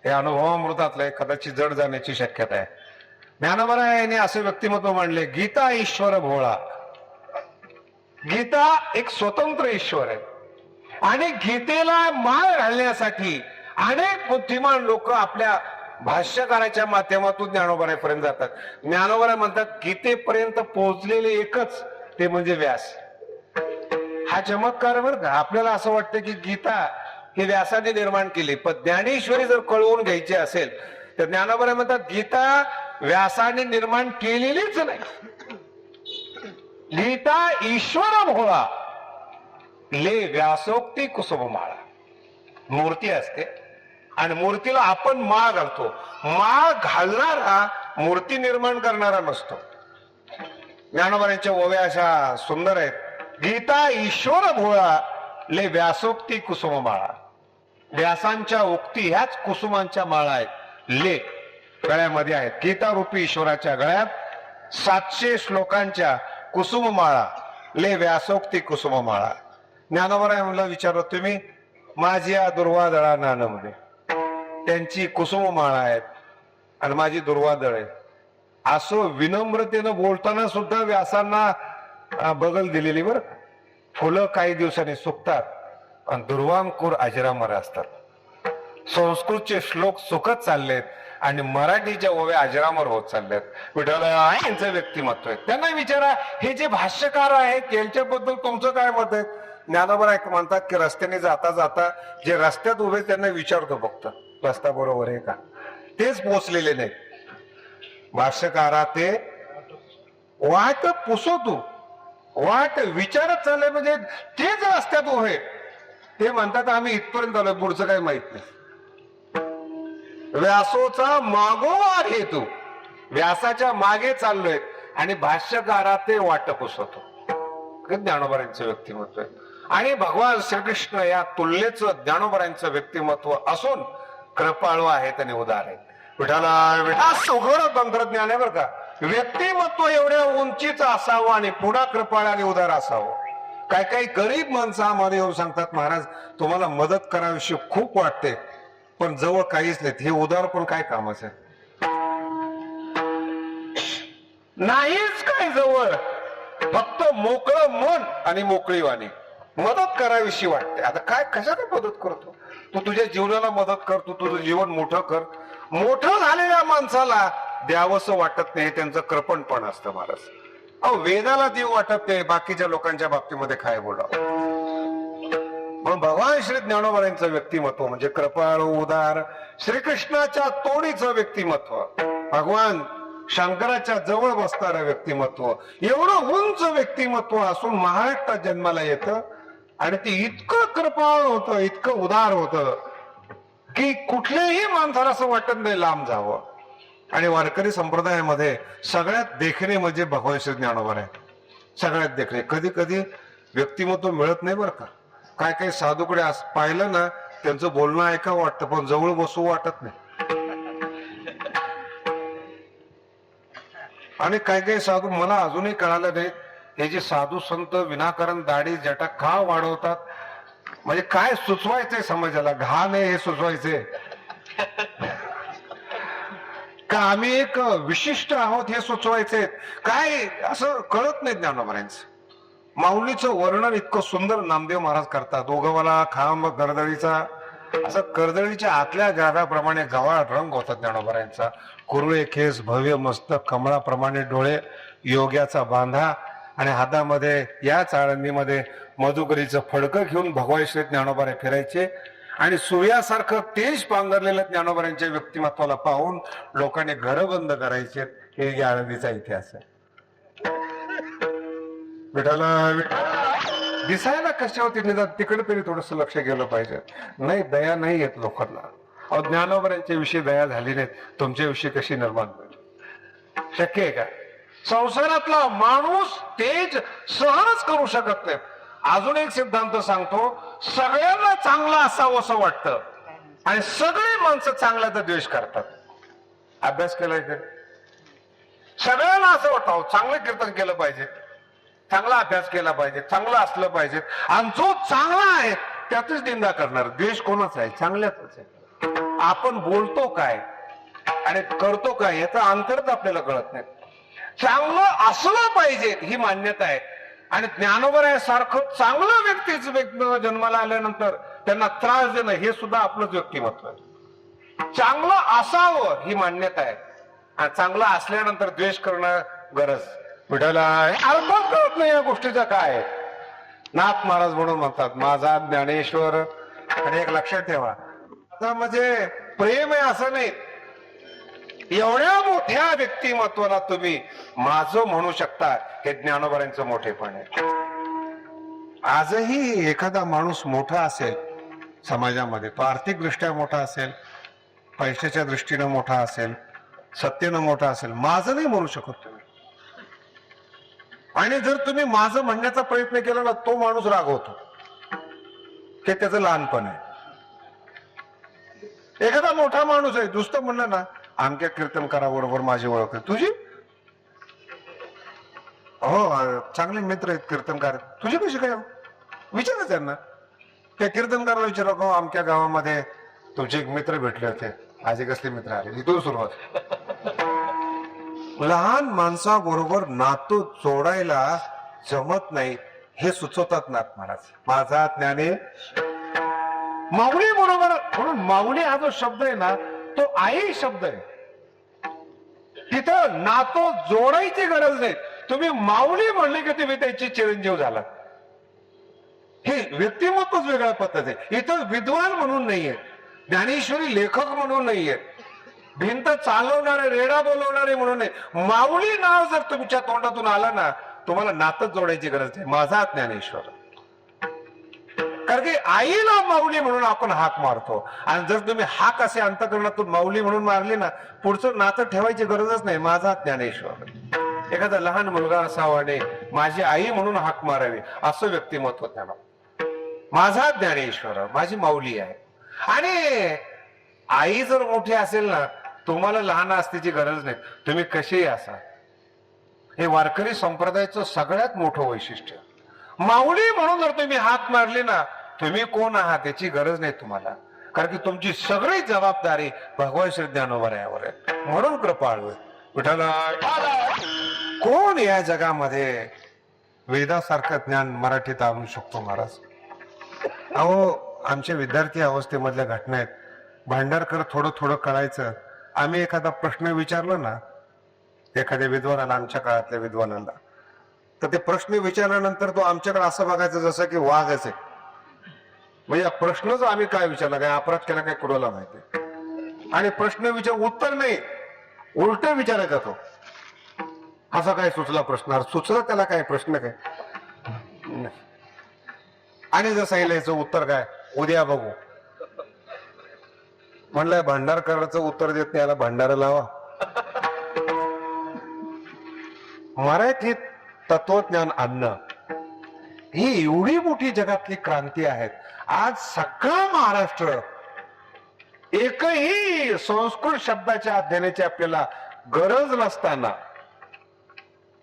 हे अनुभवामृतातलं कदाचित जड जाण्याची शक्यता आहे. ज्ञानोबराय यांनी असे व्यक्तिमत्व मांडले, गीता ईश्वर भोळा. गीता एक स्वतंत्र ईश्वर आहे आणि गीतेला माळ घालण्यासाठी अनेक बुद्धिमान लोक आपल्या भाष्यकाराच्या माध्यमातून ज्ञानोबरायपर्यंत जातात. ज्ञानोबराय म्हणतात गीतेपर्यंत पोहोचलेले एकच ते म्हणजे व्यास. हा चमत्कार बरं का. आपल्याला असं वाटतं की गीता ही व्यासाने निर्माण केली, पण ज्ञानेश्वरी जर कळवून घ्यायची असेल तर ज्ञानोबराय म्हणतात गीता व्यासाने निर्माण केलेलीच नाही. गीता ईश्वर भोळा ले व्यासोक्ती कुसुममाळा. मूर्ती असते आणि मूर्तीला आपण माळ घालतो. माळ घालणारा मूर्ती निर्माण करणारा नसतो. ज्ञानोबांच्या ओव्या अशा सुंदर आहेत. गीता ईश्वर भोळा ले व्यासोक्ती कुसुममाळा. व्यासांच्या उक्ती ह्याच कुसुमांच्या माळा आहेत. ले गळ्यामध्ये आहेत. गीता रूपी ईश्वराच्या गळ्यात 700 श्लोकांच्या कुसुममाळा ले व्यासोक्ती कुसुममाळा. ज्ञानोबा विचारत तुम्ही माझी या दुर्वादळा नानमध्ये त्यांची कुसुममाळा आहेत आणि माझी दुर्वादळ आहे असं विनम्रतेनं बोलताना सुद्धा व्यासांना बगल दिलेली. बरं, फुलं काही दिवसांनी सुकतात आणि दुर्वांकुर अजरामर असतात. संस्कृतचे श्लोक सुकत चाललेत आणि मराठीच्या ओव्या अजरामर होत चालल्यात. विठ्ठल यांचं व्यक्तिमत्व आहे. त्यांना विचारा, हे जे भाष्यकार आहेत यांच्याबद्दल तुमचं काय मत आहे? ज्ञानोबा म्हणतात की रस्त्याने जाता जाता जे रस्त्यात उभे त्यांना विचारतो फक्त, रस्ता बरोबर आहे का? तेच पोचलेले नाही. भाष्यकारा ते वाट पुसवतो, वाट विचारत चालले म्हणजे तेच रस्त्यात उभे. ते म्हणतात आम्ही इथपर्यंत आलोय, पुढचं काही माहित नाही. व्यासोचा मागोवा घेतो, व्यासाच्या मागे चाललोय आणि भाष्यकारा ते वाट पुसवतो. ज्ञानोबांचं व्यक्तिमत्व आहे. आणि भगवान श्रीकृष्ण या तुल्येचं ज्ञानोबांचं व्यक्तिमत्व असून कृपाळू आहेत आणि उदार आहेत. विठाला सुघड तंत्रज्ञान आहे बरं का. व्यक्तिमत्व एवढ्या उंचीचं असावं आणि पुन्हा कृपाळ आणि उदार असावं. काही काही गरीब माणसं आम्हाला येऊन सांगतात, महाराज तुम्हाला मदत कराविषयी खूप वाटते पण जवळ काहीच नाही. हे उदार पण काय कामाचं आहे? नाहीच काय जवळ, फक्त मोकळं मन आणि मोकळी वाणी. मदत कराविषयी वाटते. आता काय कशाला मदत करतो तू? तुझ्या जीवनाला मदत कर, तू तुझं जीवन मोठं कर. मोठं झालेल्या माणसाला द्यावंसं वाटत नाही, त्यांचं कृपणपण असतं महाराज. अहो वेदाला देव वाटत नाही, बाकीच्या लोकांच्या बाबतीमध्ये काय बोलावं. म्हणून भगवान श्री ज्ञानोबांचं व्यक्तिमत्व म्हणजे कृपाळू उदार, श्रीकृष्णाच्या तोडीचं व्यक्तिमत्व, भगवान शंकराच्या जवळ बसणारं व्यक्तिमत्व, एवढं उंच व्यक्तिमत्व असून महाराष्ट्रात जन्माला येतं आणि ते इतकं कृपाळ होतं, इतकं उदार होतं की कुठल्याही माणसाला असं वाटत नाही लांब जावं. आणि वारकरी संप्रदायामध्ये सगळ्यात देखणे म्हणजे भगवान श्री ज्ञानोबा आहे. सगळ्यात देखणे. कधी कधी व्यक्तिमत्व मिळत नाही बरं का. काय काही साधूकडे पाहिलं ना, त्यांचं बोलणं ऐकावं वाटतं पण जवळ बसू वाटत नाही. आणि काही काही साधू मला अजूनही कळालं नाही, हे जे साधू संत विनाकारण दाढी जटा का वाढवतात, म्हणजे काय सुचवायचंय समाजाला? घाण आहे हे सुचवायचंय का आम्ही एक विशिष्ट आहोत हे सुचवायचे? काय असं कळत नाही ज्ञानोबांचं. माऊलीचं वर्णन इतकं सुंदर नामदेव महाराज करतात. ओगवाला खांब कर्दळीचा, असं कर्दळीच्या आतल्या गादाप्रमाणे गव्हाळ रंग होता ज्ञानोबांचा. कुरळे केस, भव्य मस्तक, कमळाप्रमाणे डोळे, योग्याचा बांधा आणि हातामध्ये या चाळणीमध्ये मधुकरीचं फडकं घेऊन भगवान श्री ज्ञानोबा फिरायचे. आणि सूर्यासारखं तेज पांघरलेल्या ज्ञानोबांच्या व्यक्तिमत्वाला पाहून लोकांनी घर बंद करायचे. हे या आळंदीचा इतिहास आहे. दिसायला कशा होती निदान तिकडे तरी थोडस लक्ष गेलं पाहिजे. नाही, दया नाही येत लोकांना. अहो ज्ञानोबांच्या विषयी दया झाली नाही, तुमच्या विषयी कशी निर्माण होईल? शक्य आहे का? संसारातला माणूस तेज सहनच करू शकत नाही. अजून एक सिद्धांत सांगतो, सगळ्यांना चांगलं असावं असं वाटतं आणि सगळे माणसं चांगल्याचा द्वेष करतात. अभ्यास केलाय तर सगळ्यांना असं वाटतं चांगलं कीर्तन केलं पाहिजे, चांगला अभ्यास केला पाहिजे, चांगलं असलं पाहिजे, आणि जो चांगला आहे त्यातच निंदा करणार. द्वेष कोणाचा आहे? चांगल्याच आहे. आपण बोलतो काय आणि करतो काय याचं अंतरच आपल्याला कळत नाही. चांगलं असलं पाहिजे ही मान्यता आहे. आणि ज्ञानोबा सारखं चांगलं व्यक्ती जन्माला आल्यानंतर त्यांना त्रास देणं हे सुद्धा आपलंच व्यक्तिमत्व आहे. चांगलं असावं ही मान्यता आहे आणि चांगलं असल्यानंतर द्वेष करणं गरज. विठाला अर्थात कळत नाही या गोष्टीचा काय. नाथ महाराज म्हणून म्हणतात माझा ज्ञानेश्वर. आणि एक लक्षात ठेवा, आता म्हणजे प्रेम आहे असं नाही, एवढ्या मोठ्या व्यक्तिमत्वाला तुम्ही माझं म्हणू शकता, हे ज्ञानोबांचं मोठेपण आहे. आजही एखादा माणूस मोठा असेल समाजामध्ये, तो आर्थिकदृष्ट्या मोठा असेल, पैशाच्या दृष्टीनं मोठा असेल, सत्तेनं मोठा असेल, माझं नाही म्हणू शकत तुम्ही. आणि जर तुम्ही माझं म्हणण्याचा प्रयत्न केला ना, तो माणूस रागवतो, हे त्याचं लहानपण आहे. एखादा मोठा माणूस आहे, दुसरं म्हणलं ना, आमच्या कीर्तनकाराबरोबर माझी ओळख आहे. तुझी? हो, चांगले मित्र आहेत कीर्तनकार. तुझी कशी काय? विचारा त्यांना. त्या कीर्तनकाराला विचारा, हो आमच्या गावामध्ये तुमचे एक मित्र भेटले होते, आज कसले मित्र आले. इथून सुरुवात. लहान माणसाबरोबर नातं जोडायला जमत नाही हे सुचवतात नाथ महाराज. माझा ज्ञाने माऊली बरोबर. म्हणून माऊली हा जो शब्द आहे ना, तो आई शब्द आहे. तिथं नातं जोडायची गरज नाही. तुम्ही माऊली म्हणले की तुम्ही त्याची चिरंजीव झाला. हे व्यक्तिमत्वच वेगळ्या पद्धत आहे. इथं विद्वान म्हणून नाहीये, ज्ञानेश्वरी लेखक म्हणून नाहीये, भिंत चालवणारे, रेडा बोलवणारे म्हणून नाही. माऊली नाव जर तुमच्या तोंडातून आलं ना, तुम्हाला नातं जोडायची गरज नाही. माझा ज्ञानेश्वर. कारण की आईला माऊली म्हणून आपण हाक मारतो. आणि जर तुम्ही हाक असे अंतःकरणातून माऊली म्हणून मारली ना, पुढचं नातं ठेवायची गरजच नाही. माझा ज्ञानेश्वर. एखादा लहान मुलगा असावा नाही, माझी आई म्हणून हाक मारावी, असं व्यक्तिमत्व त्याला. माझा ज्ञानेश्वर, माझी माऊली आहे. आणि आई जर मोठी असेल ना, तुम्हाला लहान असण्याची गरज नाही. तुम्ही कसेही असा. हे वारकरी संप्रदायाचं सगळ्यात मोठं वैशिष्ट्य. माऊली म्हणून जर तुम्ही हात मारली ना, तुम्ही कोण आहात याची गरज नाही तुम्हाला. कारण की तुमची सगळी जबाबदारी भगवान श्री ज्ञानोबरायावर आहे. म्हणून कृपाळू विठाला. कोण या जगामध्ये वेदासारखं ज्ञान मराठीत आणू शकतो महाराज? अहो, आमच्या विद्यार्थी अवस्थेमधल्या घटना आहेत. भांडारकर थोडं थोडं कळायचं. आम्ही एखादा प्रश्न विचारला ना एखाद्या विद्वानाला, आमच्या काळातल्या विद्वानाला, तर ते प्रश्न विचारल्यानंतर तो आमच्याकडे असं बघायचं जसं की वाघच आहे. म्हणजे प्रश्नच आम्ही काय विचारला, काय अपराध केला, काय कुणाला माहिती. आणि प्रश्न उत्तर नाही, उलट विचारायचा तो. असा काय सुचला प्रश्न, सुचला त्याला काय प्रश्न काय. आणि जर सांगितलं उत्तर काय, उद्या बघू. म्हणलं भांडारकरांचं उत्तर देत नाही, याला भांडारा लावा. मराठीत तत्वज्ञान आणणं ही एवढी मोठी जगातली क्रांती आहे. आज सगळं महाराष्ट्र एकही संस्कृत शब्दाच्या अध्ययनाची आपल्याला गरज नसताना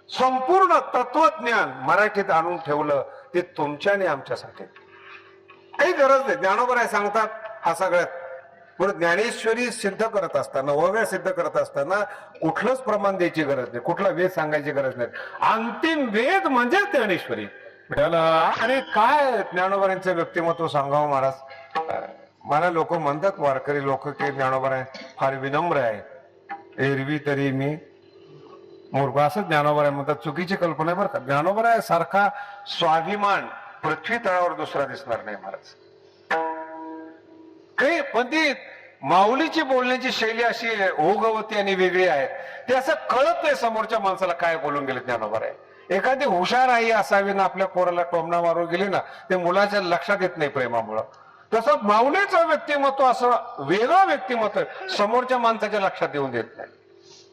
संपूर्ण तत्वज्ञान मराठीत आणून ठेवलं. ते तुमच्या आणि आमच्यासाठी. काही गरज नाही. ज्ञानोबराय सांगतात हा सगळ्यात. म्हणून ज्ञानेश्वरी सिद्ध करत असताना, वगळ्या सिद्ध करत असताना कुठलंच प्रमाण द्यायची गरज नाही, कुठला वेद सांगायची गरज नाही. अंतिम वेद म्हणजे ज्ञानेश्वरी. आणि काय ज्ञानोबरायांचं व्यक्तिमत्व सांगावं महाराज. मला लोक म्हणतात, वारकरी लोक, की ज्ञानोबराय फार विनम्र आहे, एरवी तरी मी मूर्ख, असं ज्ञानोबराय म्हणतात. चुकीची कल्पना आहे बरं का. ज्ञानोबराय सारखा स्वाभिमान पृथ्वी तळावर दुसरा दिसणार नाही महाराज. काही पण ती माऊलीची बोलण्याची शैली अशी ओघवती आणि वेगळी आहे. ते असं कळत नाही समोरच्या माणसाला काय बोलून गेले ज्ञानोबराय. एखादी हुशार आई असावी ना, आपल्या पोराला टोमणा मारून गेली ना, ते मुलाच्या लक्षात येत नाही प्रेमामुळं. तसं माऊलीचं व्यक्तिमत्व असं वेगळं व्यक्तिमत्व समोरच्या माणसाच्या लक्षात येऊन देत नाही.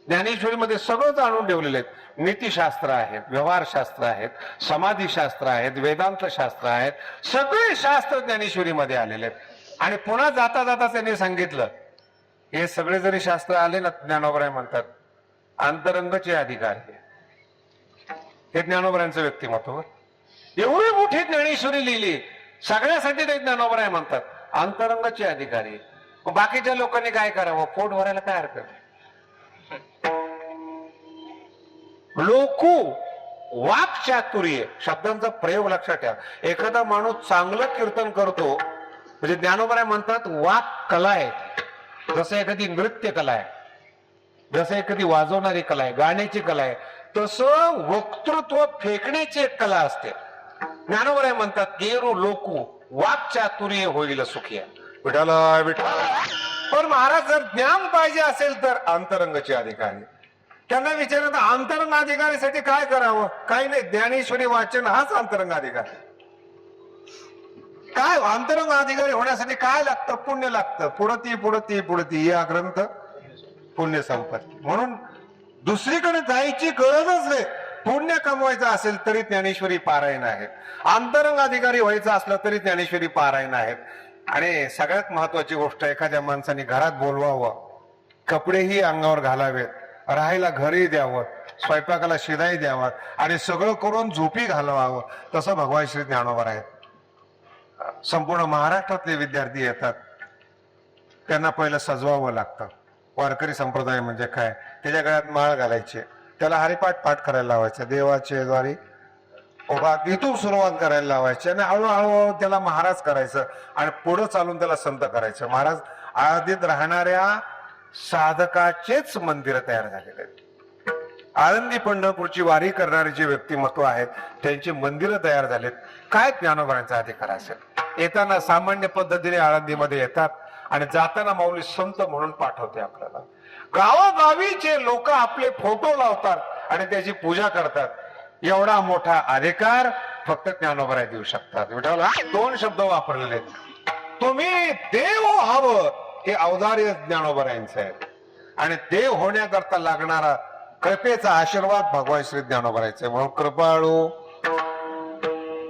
ज्ञानेश्वरीमध्ये सगळंच आणून ठेवलेले आहेत. नीतिशास्त्र आहेत, व्यवहारशास्त्र आहेत, समाधीशास्त्र आहेत, वेदांत शास्त्र आहेत. सगळे शास्त्र ज्ञानेश्वरीमध्ये आलेले आहेत. आणि पुन्हा जाता जाता त्यांनी सांगितलं, हे सगळे जरी शास्त्र आले ना, ज्ञानोबराय म्हणतात अंतरंगचे अधिकारी. हे ज्ञानोबरायांचं व्यक्तिमत्व. एवढी मोठी ज्ञानेश्वरी लिहिली, सगळ्यासाठी ते ज्ञानोबराय म्हणतात अंतरंगाचे अधिकारी. बाकीच्या लोकांनी काय करावं, पोट भरायला काय हरकत. लोकू वाक्चातुर्य शब्दांचा प्रयोग लक्षात ठेवा. एखादा माणूस चांगलं कीर्तन करतो म्हणजे ज्ञानोबराय म्हणतात वाक कला आहे. जसं एखादी नृत्य कला आहे, जसं एखादी वाजवणारी कला आहे, गाण्याची कला आहे, तसं वक्तृत्व फेकण्याची एक कला असते. ज्ञानोबराय म्हणतात गेरू लोकू वाक्चातुर्य होईल सुखी. विठाला विठाला. पण महाराज जर ज्ञान पाहिजे असेल तर अंतरंगाचे अधिकारी. त्यांना विचारलं अंतरंग अधिकारीसाठी काय करावं? काही नाही, ज्ञानेश्वरी वाचन हाच अंतरंग अधिकारी. काय अंतरंग अधिकारी होण्यासाठी काय लागतं? पुण्य लागतं. पुढती या ग्रंथ पुण्य संपत्ती. म्हणून दुसरीकडे जायची गरजच नाही. पुण्य कमवायचं असेल तरी ज्ञानेश्वरी पारायण आहेत. अंतरंग अधिकारी व्हायचं असलं तरी ज्ञानेश्वरी पारायण आहेत. आणि सगळ्यात महत्वाची गोष्ट, एखाद्या माणसाने घरात बोलवावं, कपडेही अंगावर घालावेत, राहायला घरही द्यावं, स्वयंपाकाला शिदाई द्यावा आणि सगळं करून झोपी घालवावं, तसं भगवान श्री ज्ञानोबा आहेत. संपूर्ण महाराष्ट्रातले विद्यार्थी येतात, त्यांना पहिलं सजवावं लागतं. वारकरी संप्रदाय म्हणजे काय? त्याच्या गळ्यात माळ घालायची, त्याला हरिपाठ पाठ करायला लावायचं, देवाचे द्वारी उभा तिथून सुरुवात करायला लावायची आणि हळूहळू त्याला महाराज करायचं आणि पुढं चालून त्याला संत करायचं. महाराज आळंदीत राहणाऱ्या साधकाचेच मंदिर तयार झालेले आहेत. आळंदी पंढरपूरची वारी करणारे जे व्यक्तिमत्व आहेत त्यांची मंदिरं तयार झालेत. काय ज्ञानोबांचा अधिकार असेल? येताना सामान्य पद्धतीने आळंदीमध्ये येतात आणि जाताना माऊली संत म्हणून पाठवते आपल्याला. गावोगावीचे लोक आपले फोटो लावतात आणि त्याची पूजा करतात. एवढा मोठा अधिकार फक्त ज्ञानोबा देऊ शकतात. विठाला 2 शब्द वापरलेले आहेत. तुम्ही देव हवं हे औदार्य ज्ञानोबा यांचं आहे आणि देव होण्याकरता लागणारा कृपेचा आशीर्वाद भगवान श्री ज्ञानोबा यांचा आहे. म्हणून कृपाळू,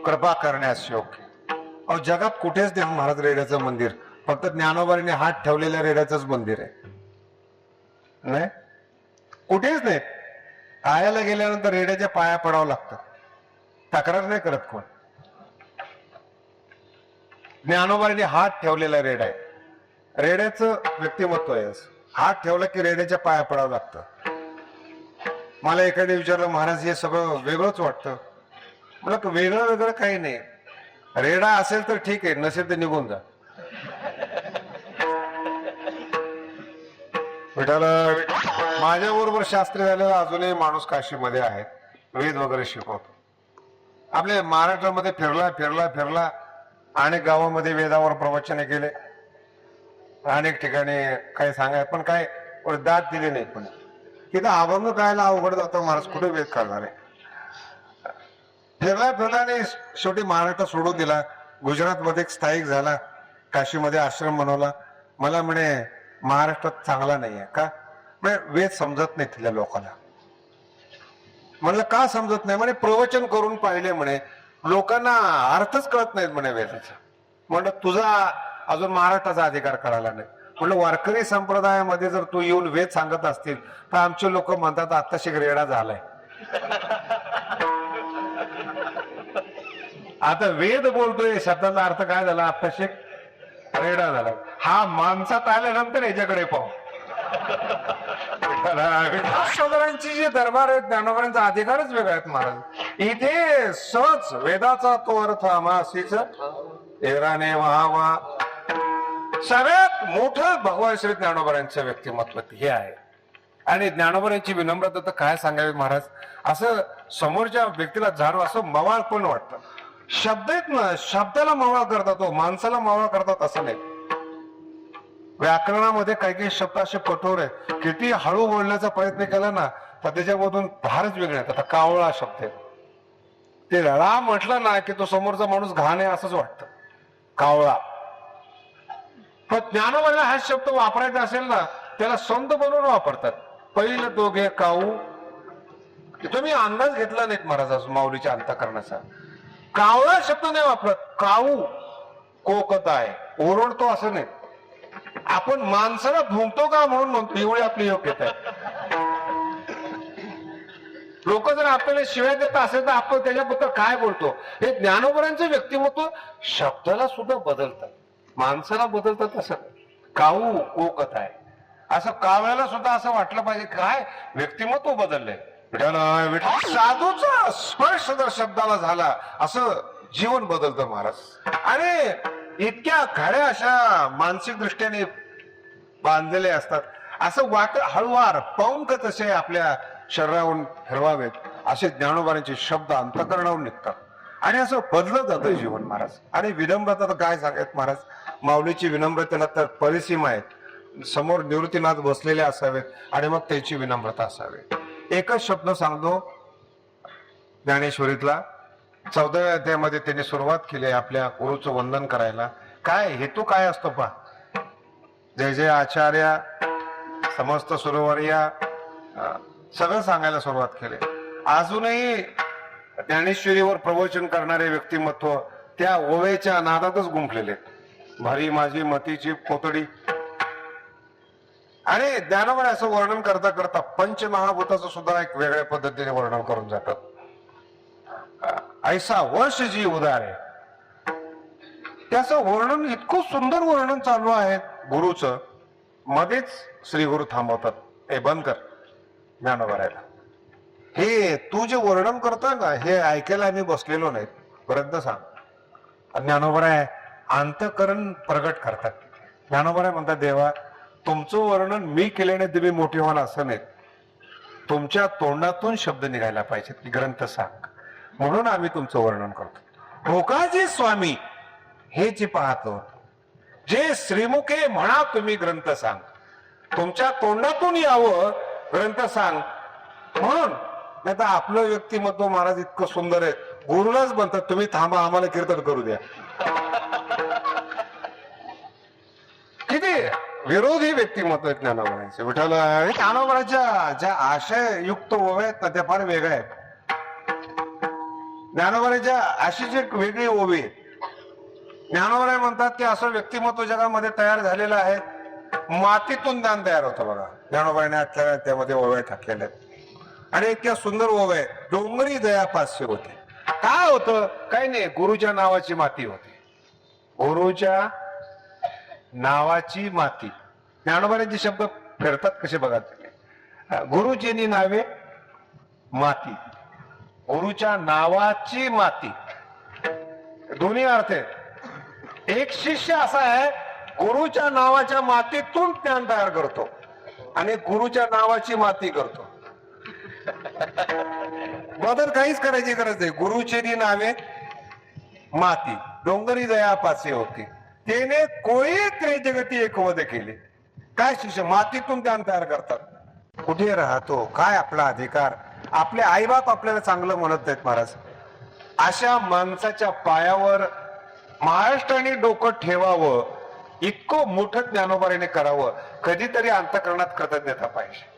कृपा करण्यास योग्य. अहो जगात कुठेच नाही महाराज रेड्याचं मंदिर, फक्त ज्ञानोबाने हात ठेवलेल्या रेड्याचंच मंदिर आहे. नाही कुठेच नाही. आयाला गेल्यानंतर रेड्याच्या पाया पडावं लागतं, तक्रार नाही करत कोण. ज्ञानोबाने हात ठेवलेला रेडा आहे. रेड्याचं व्यक्तिमत्व आहे. हात ठेवला की रेड्याच्या पाया पडावं लागतं. मला एखाद्या विचारलं, महाराज हे सगळं वेगळंच वाटतं. मला वेगळं वेगळं काही नाही. रेडा असेल तर ठीक आहे, नसेल तर निघून जा. माझ्या बरोबर शास्त्री झालेला अजूनही माणूस काशीमध्ये आहे, वेद वगैरे शिकवतो. आपल्या महाराष्ट्रामध्ये फिरला अनेक गावामध्ये वेदावर प्रवचने केले, अनेक ठिकाणी काही सांगाय, पण काय दाद दिले नाही. पण तिथं अभंग कायला अवघड जातो महाराज, कुठे वेद करणार आहे. फिरला शेवटी महाराष्ट्र सोडून दिला. गुजरातमध्ये स्थायिक झाला, काशीमध्ये आश्रम बनवला. मला म्हणे महाराष्ट्रात चांगला नाहीये का? वेद समजत नाही तिथल्या लोकांना. म्हणलं का समजत नाही? म्हणे प्रवचन करून पाहिले म्हणे, लोकांना अर्थच कळत नाहीत म्हणे वेदाचा. म्हणलं तुझा अजून महाराष्ट्राचा अधिकार कळाला नाही. म्हणलं वारकरी संप्रदायामध्ये जर तू येऊन वेद सांगत असतील तर आमचे लोक म्हणतात आता शिक रेडा झालाय. आता वेद बोलतोय, शब्दाचा अर्थ काय झाला? आता शिक रेडा झाला. हा माणसात आल्यानंतर याच्याकडे पाहू. ज्ञानोबांची जे दरबार आहेत, ज्ञानोबांचा अधिकारच वेगळा आहेत महाराज. इथे सहज वेदाचा तो अर्थ आमासीच एराने व्हावा. सगळ्यात मोठं भगवान श्री ज्ञानोबांचं व्यक्तिमत्व हे आहे. आणि ज्ञानोबांची विनम्रता तर काय सांगावी महाराज. असं समोरच्या व्यक्तीला झाडू असं मवाळ पण वाटतं. शब्द आहेत ना, शब्दाला मवाळ करतात, तो माणसाला मवाळ करतात असं नाही. व्याकरणामध्ये काही काही शब्द असे कठोर आहे, किती हळू बोलण्याचा प्रयत्न केला ना तर त्याच्यामधून फारच वेगळे आहेत. आता कावळा शब्द आहे, ते रा म्हटलं ना की तो समोरचा माणूस घाण आहे असंच वाटतं, कावळा. पण ज्ञानोबाला हा शब्द वापरायचा असेल ना, त्याला संत बनवून वापरतात. पहिलं दोघे काऊ. तुम्ही अंदाज घेतला नाहीत महाराज माऊलीच्या अंतःकरणाचा. कावळा शब्द नाही वापरत, काऊ कोकत आहे, ओरडतो असं नाही. आपण माणसाला भुंकतो का म्हणून म्हणतो, एवढी आपली योग्यता आहे. लोक जर आपल्याला शिवाय देत असेल तर आपण त्याच्याबद्दल काय बोलतो? हे ज्ञानोबांचं व्यक्तिमत्व शब्दाला सुद्धा बदलतात, माणसाला बदलतात. असं काऊ कोकत आहे असं कावळ्याला सुद्धा असं वाटलं पाहिजे काय व्यक्तिमत्व बदललंय. साधूचा स्पर्श जर शब्दाला झाला असं जीवन बदलतं महाराज. आणि इतक्या घड्या अशा मानसिक दृष्ट्याने बांधलेले असतात, असं वाट हळूवार पाऊन तसे आपल्या शरीरावरून फिरवावेत असे ज्ञानोबांचे शब्द अंतःकरणावरून निघतात आणि असं बदलत जातं जीवन महाराज. आणि विनम्रता तर काय सांगत महाराज, माऊलीची विनम्रतेला तर परिसीमा आहेत. समोर निवृत्तीनाथ बसलेले असावेत आणि मग त्याची विनम्रता असावी. एकच शब्द सांगतो ज्ञानेश्वरीतला, 14व्या अध्यायामध्ये त्यांनी सुरुवात केली आपल्या गुरुचं वंदन करायला. काय हेतू काय असतो पहा. जय जय आचार्य समस्त सुरवर्या सगळं सांगायला सुरुवात केली. अजूनही ज्ञानेश्वरीवर प्रवचन करणारे व्यक्तिमत्व त्या ओवेच्या नादातच गुंफलेले. भारी माझी मतीची पोतडी. आणि ज्ञानोबा असं वर्णन करता करता पंचमहाभूताचं सुद्धा एक वेगळ्या पद्धतीने वर्णन करून जातात. ऐसा वर्ष जी उदारे, त्याचं वर्णन इतकं सुंदर वर्णन चालू आहे गुरुचं. मध्येच श्री गुरु थांबवतात. हे बंद कर ज्ञानोबरायला. हे तू जे वर्णन करतोय का हे ऐकायला आम्ही बसलेलो नाही. परत सांग. ज्ञानोबराय अंतःकरण प्रगट करतात. ज्ञानोबराय म्हणतात देवा तुमचं वर्णन मी केल्याने तुम्ही मोठे व्हाल असं नाही. तुमच्या तोंडातून शब्द निघायला पाहिजेत. ग्रंथ सांग म्हणून आम्ही तुमचं वर्णन करतो. भोकाजी स्वामी हे जे पाहतो जे श्रीमुखे म्हणा तुम्ही ग्रंथ सांग. तुमच्या तोंडातून यावं ग्रंथ सांग म्हणून. नाही तर आपलं व्यक्तिमत्व महाराज इतकं सुंदर आहे गुरुलाच म्हणतात तुम्ही थांबा आम्हाला कीर्तन करू द्या. किती विरोधी व्यक्तिमत्व आहेत ज्ञानोबरांचे. विठ्ठल ज्ञानोबराच्या ज्या आशययुक्त ओव्या आहेत ना त्या फार वेगळ्या आहेत. ज्ञानोबराच्या अशीच एक वेगळी ओवी. ज्ञानोबराय म्हणतात की असं व्यक्तिमत्व जगामध्ये तयार झालेलं आहे मातीतून ज्ञान तयार होतं बघा. ज्ञानोबराने आजच्या त्यामध्ये ओव्या टाकलेल्या आहेत. आणि इतक्या सुंदर ओव्या डोंगरी दयापास्य होते. काय होतं काही नाही गुरुच्या नावाची माती होती. गुरुच्या नावाची माती. ज्ञानोबरांचे शब्द फिरतात कसे बघा तुम्ही. गुरुजींनी नावे माती, गुरुच्या नावाची माती. दोन्ही अर्थ आहेत. एक शिष्य असा आहे गुरुच्या नावाच्या मातीतून ज्ञान तयार करतो आणि गुरुच्या नावाची माती करतो. बदल काहीच करायची गरज नाही. गुरुची नावे माती डोंगरी दयापासे होती. त्याने कोळी त्रिजगती एकवद केले. काय शिष्य मातीतून ज्ञान तयार करतात. कुठे राहतो काय आपला अधिकार. आपले आईबाप आपल्याला चांगलं म्हणत नाहीत महाराज. अशा माणसाच्या पायावर महाराष्ट्राने डोकं ठेवावं इतकं मोठं ज्ञानोबाने करावं. कधीतरी अंतःकरणात कृतज्ञता पाहिजे.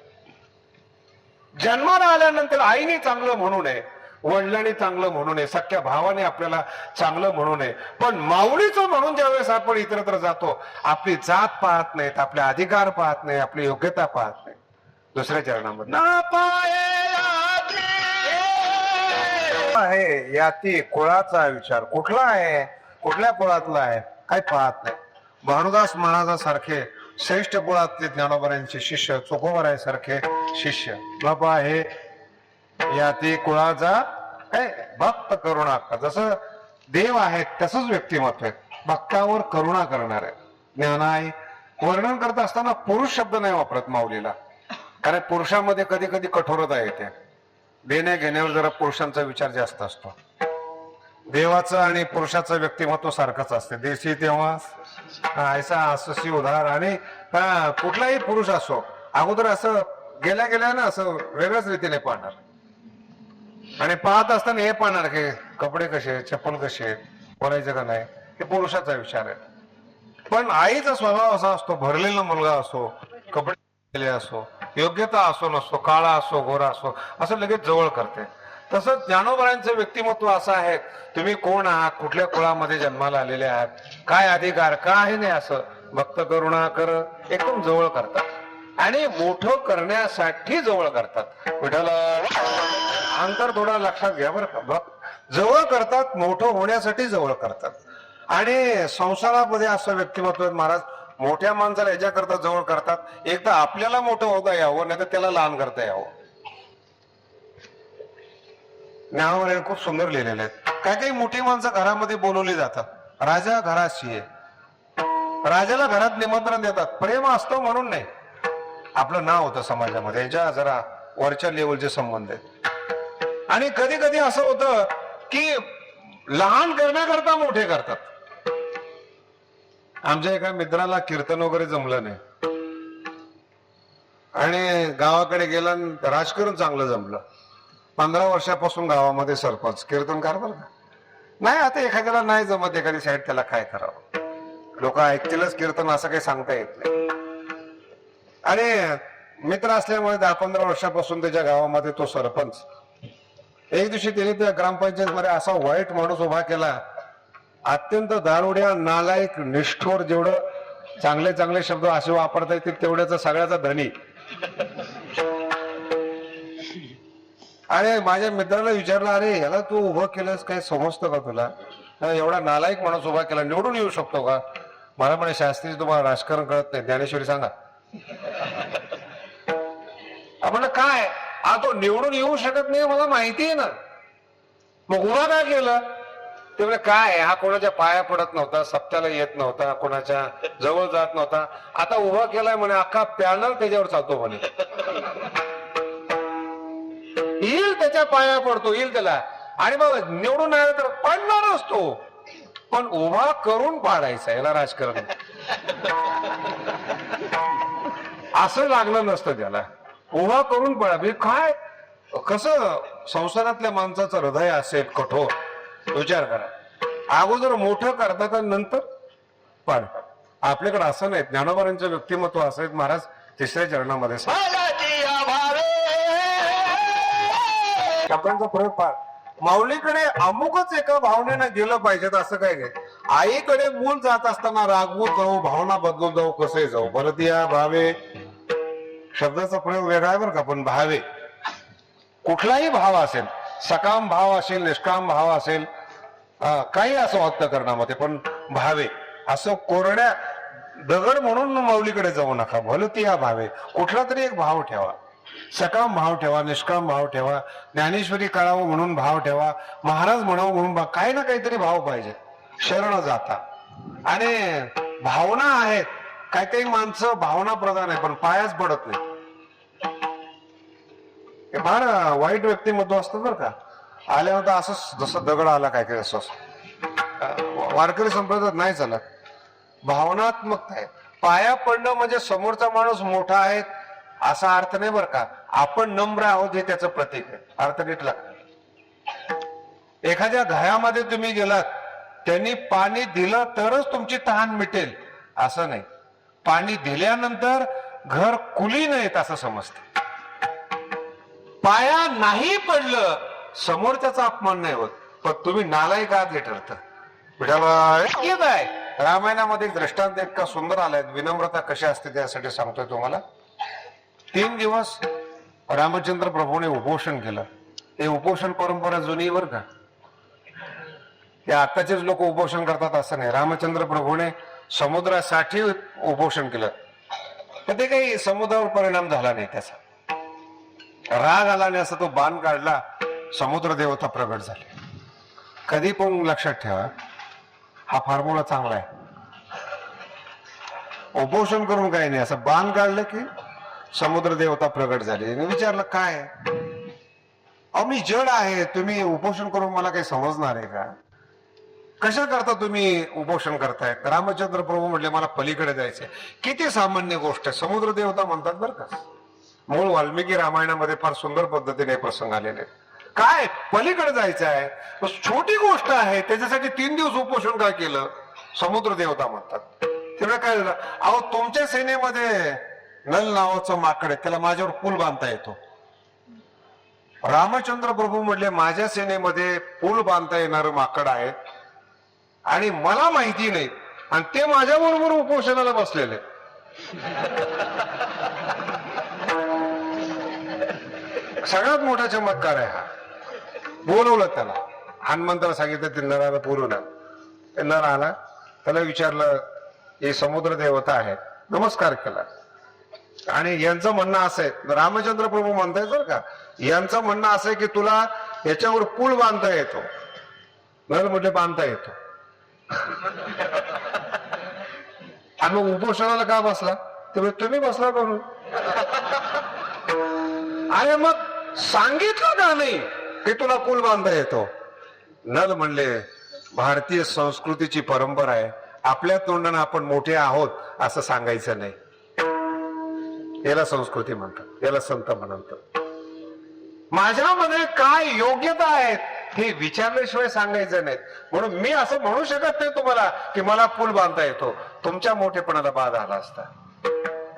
जन्माला आल्यानंतर आईने चांगलं म्हणू नये, वडिलांनी चांगलं म्हणू नये, सख्या भावाने आपल्याला चांगलं म्हणू नये. पण माऊलीचं म्हणून ज्यावेळेस आपण इतरत्र जातो आपली जात पाहत नाहीत, आपले अधिकार पाहत नाही, आपली योग्यता पाहत नाही. दुसऱ्या चरणामध्ये ना आहे याती कुळाचा विचार कुठला आहे कुठल्या कुळातला आहे काही पाहत नाही. भानुदास महाराजासारखे श्रेष्ठ कुळातले ज्ञानोबरांचे शिष्य चोखोबराय सारखे शिष्य बाबा हे याती कुळाचा भक्त करुणा. जसं देव आहेत तसंच व्यक्तिमत्व आहे. भक्तावर करुणा करणार आहे. ज्ञानाय वर्णन करत असताना पुरुष शब्द नाही वापरत माऊलीला. कारण पुरुषामध्ये कधी कधी कठोरता येते. देण्या घेण्यावर जरा पुरुषांचा विचार जास्त असतो. देवाचं आणि पुरुषाचं व्यक्तिमत्व सारखंच असते. देशी तेव्हा ऐसा असशी उधार. आणि कुठलाही पुरुष असो अगोदर असं गेल्या गेल्या ना असं वेगळ्याच रीतीने पाहणार. आणि पाहत असताना हे पाहणार की कपडे कसे चप्पल कसे बोलायचं का नाही हे पुरुषाचा विचार आहे. पण आईचा स्वभाव असा असतो भरलेला मुलगा असो कपडे असो योग्यता असो नसो काळा असो गोरा असो असं लगेच जवळ करते. तसंच ज्ञानोबरांचं व्यक्तिमत्व असं आहे तुम्ही कोण आहात कुठल्या कुळामध्ये जन्माला आलेले आहात काय अधिकार काय नाही असं भक्त करुणा कर एकदम जवळ करतात आणि मोठं करण्यासाठी जवळ करतात. विठ्ठल अंतर थोडा लक्षात घ्या बरं का. जवळ करतात मोठं होण्यासाठी जवळ करतात. आणि संसारामध्ये असं व्यक्तिमत्व महाराज मोठ्या माणसाला याच्याकरता जवळ करतात एकदा आपल्याला मोठं होता यावं नाही तर त्याला लहान करता यावं. ज्ञानोबरांनी खूप सुंदर लिहिलेले आहेत. काही काही मोठी माणसं घरामध्ये बोलवली जातात. राजा घराशी आहे. राजाला घरात निमंत्रण देतात प्रेम असतो म्हणून नाही. आपलं नाव होतं समाजामध्ये याच्या जरा वरच्या लेवलचे संबंध आहेत. आणि कधी कधी असं होतं की लहान करण्याकरता मोठे करतात. आमच्या एका मित्राला कीर्तन वगैरे जमलं नाही आणि गावाकडे गेला राजकारण चांगलं जमलं. 15 वर्षापासून गावामध्ये सरपंच कीर्तनकार बरं का. नाही आता एखाद्याला नाही जमत एखादी साईड, त्याला काय करावं, लोक ऐकतीलच कीर्तन असं काही सांगता येत नाही. आणि मित्र असल्यामुळे 10-15 वर्षापासून त्याच्या गावामध्ये तो सरपंच. एक दिवशी त्याने त्या ग्रामपंचायत मध्ये असा वाईट माणूस उभा केला, अत्यंत दारुड्या, नालायक, निष्ठोर, जेवढं चांगले चांगले शब्द असे वापरता येतील तेवढ्याचा सगळ्याचा धनी. अरे माझ्या मित्राला विचारलं, अरे याला तू उभं केलंस, काय समजतं का तुला? एवढा नालायक माणूस उभा केला, निवडून येऊ शकतो का? मला म्हणे, शास्त्री तुम्हाला राजकारण कळत नाही, ज्ञानेश्वरी सांगा. आपण काय, तो निवडून येऊ शकत नाही मला माहिती आहे ना, मग उभा काय केलं? ते म्हणजे काय, हा कोणाच्या पाया पडत नव्हता, सप्त्याला येत नव्हता, कोणाच्या जवळ जात नव्हता, आता उभा केलाय म्हणे, अख्खा पॅनल त्याच्यावर चालतो म्हणे. येईल त्याच्या पाया पडतो, येईल त्याला, आणि मग निवडून आला तर पडणारच तो, पण उभा करून पाडायचा, याला राजकारण असं लागलं नसतं त्याला. उभा करून पाडा म्हणजे काय, कसं संसारातल्या माणसाचं हृदय असेल कठोर, विचार करा. अगोदर मोठं करतात आणि नंतर पाडतात. आपल्याकडे असं नाही. ज्ञानोबांचं व्यक्तिमत्व असं आहे. महाराज 3ऱ्या चरणामध्ये शब्दांचा प्रयोग पार. माऊलीकडे अमुकच एका भावनेनं गेलं पाहिजेत असं काय नाही. आईकडे मूल जात असताना रागवून जाऊ, भावना बदलून जाऊ, कसे जाऊ, परत या भावे शब्दाचा प्रयोग वेगळा आहे बरं का, पण भावे कुठलाही भाव असेल, सकाम भाव असेल, निष्काम भाव असेल, काही असं अंतःकरणामध्ये, पण भावे असं कोरड्या दगड म्हणून माऊलीकडे जाऊ नका. भलं ती या भावे कुठला तरी एक भाव ठेवा. सकाम भाव ठेवा, निष्काम भाव ठेवा, ज्ञानेश्वरी कळावं म्हणून भाव ठेवा, महाराज म्हणावं म्हणून काही ना काहीतरी भाव पाहिजे. शरण जाता आणि भावना आहेत. काही काही माणसं भावना प्रधान आहे पण पायाच पडत नाही. फार वाईट व्यक्तिमत्व असतं बरं का. आल्यानंतर असं जसं दगड आला काय काय असं वारकरी संप्रदायात नाही चालत. भावनात्मक आहे. पाया पडणं म्हणजे समोरचा माणूस मोठा आहे असा अर्थ नाही बरं का. आपण नम्र आहोत हे त्याचं प्रतीक आहे. अर्थ घेतला. एखाद्या घरामध्ये तुम्ही गेलात, त्यांनी पाणी दिलं तरच तुमची तहान मिटेल असं नाही. पाणी दिल्यानंतर घर कुलीन येत असं समजतं. पाया नाही पडलं समोरच्याचा अपमान नाही होत, पण तुम्ही नालायक आहात हे ठरतं. येत आहे. रामायणामध्ये दृष्टांत इतका सुंदर आलाय. विनम्रता कशी असते त्यासाठी सांगतोय तुम्हाला. 3 दिवस रामचंद्र प्रभूने उपोषण केलं. हे उपोषण परंपरा जुनी बर का. हे आताचेच लोक उपोषण करतात असं नाही. रामचंद्र प्रभूने समुद्रासाठी उपोषण केलं, पण ते काही समुद्रावर परिणाम झाला नाही. त्याचा राग आला नाही. असं तो बाण काढला, समुद्र देवता प्रगट झाले. कधी पण लक्षात ठेवा, हा फॉर्म्युला चांगला आहे. उपोषण करून काही नाही, असं बाण काढलं की समुद्र देवता प्रगट झाले. विचारलं काय, अहो मी जड आहे, तुम्ही उपोषण करून मला काही समजणार आहे का? कशा करता तुम्ही उपोषण करताय? रामचंद्र प्रभू म्हटले मला पलीकडे जायचंय. किती सामान्य गोष्ट आहे. समुद्र देवता म्हणतात बरं का. मूळ वाल्मिकी रामायणामध्ये फार सुंदर पद्धतीने प्रसंग आलेले. काय पलीकडे जायचं आहे, छोटी गोष्ट आहे, त्याच्यासाठी 3 दिवस उपोषण काय केलं? समुद्र देवता म्हणतात. तेवढं काय झालं, अहो तुमच्या सेनेमध्ये नल नावाचं माकड आहे, त्याला माझ्यावर पूल बांधता येतो. रामचंद्र प्रभू म्हटले माझ्या सेनेमध्ये पूल बांधता येणारं माकड आहे आणि मला माहिती नाही, आणि ते माझ्या बरोबर उपोषणाला बसलेले. सगळ्यात मोठा चमत्कार आहे हा. बोलवलं त्याला, हनुमंताला सांगितलं ते नराला बोलवलं. ते नर आला, त्याला विचारलं हे समुद्र देवता आहेत, नमस्कार केला. आणि यांचं म्हणणं असं आहे, रामचंद्र प्रभू म्हणतायत बरं का, यांचं म्हणणं असं आहे की तुला याच्यावर पूल बांधता येतो. नर म्हटले बांधता येतो. आणि मग उपोषणाला का बसला? ते तुम्ही बसला करून. अरे मग सांगितलं का नाही की तुला पूल बांधता येतो? नल म्हणले भारतीय संस्कृतीची परंपरा आहे, आपल्या तोंडाने आपण मोठे आहोत असं सांगायचं नाही. याला संस्कृती म्हणतात, याला संत म्हणतात. माझ्यामध्ये काय योग्यता आहेत हे विचारल्याशिवाय सांगायचं नाही. म्हणून मी असं म्हणू शकत नाही तुम्हाला की मला पूल बांधता येतो. तुमच्या मोठेपणाला बाद आला असता.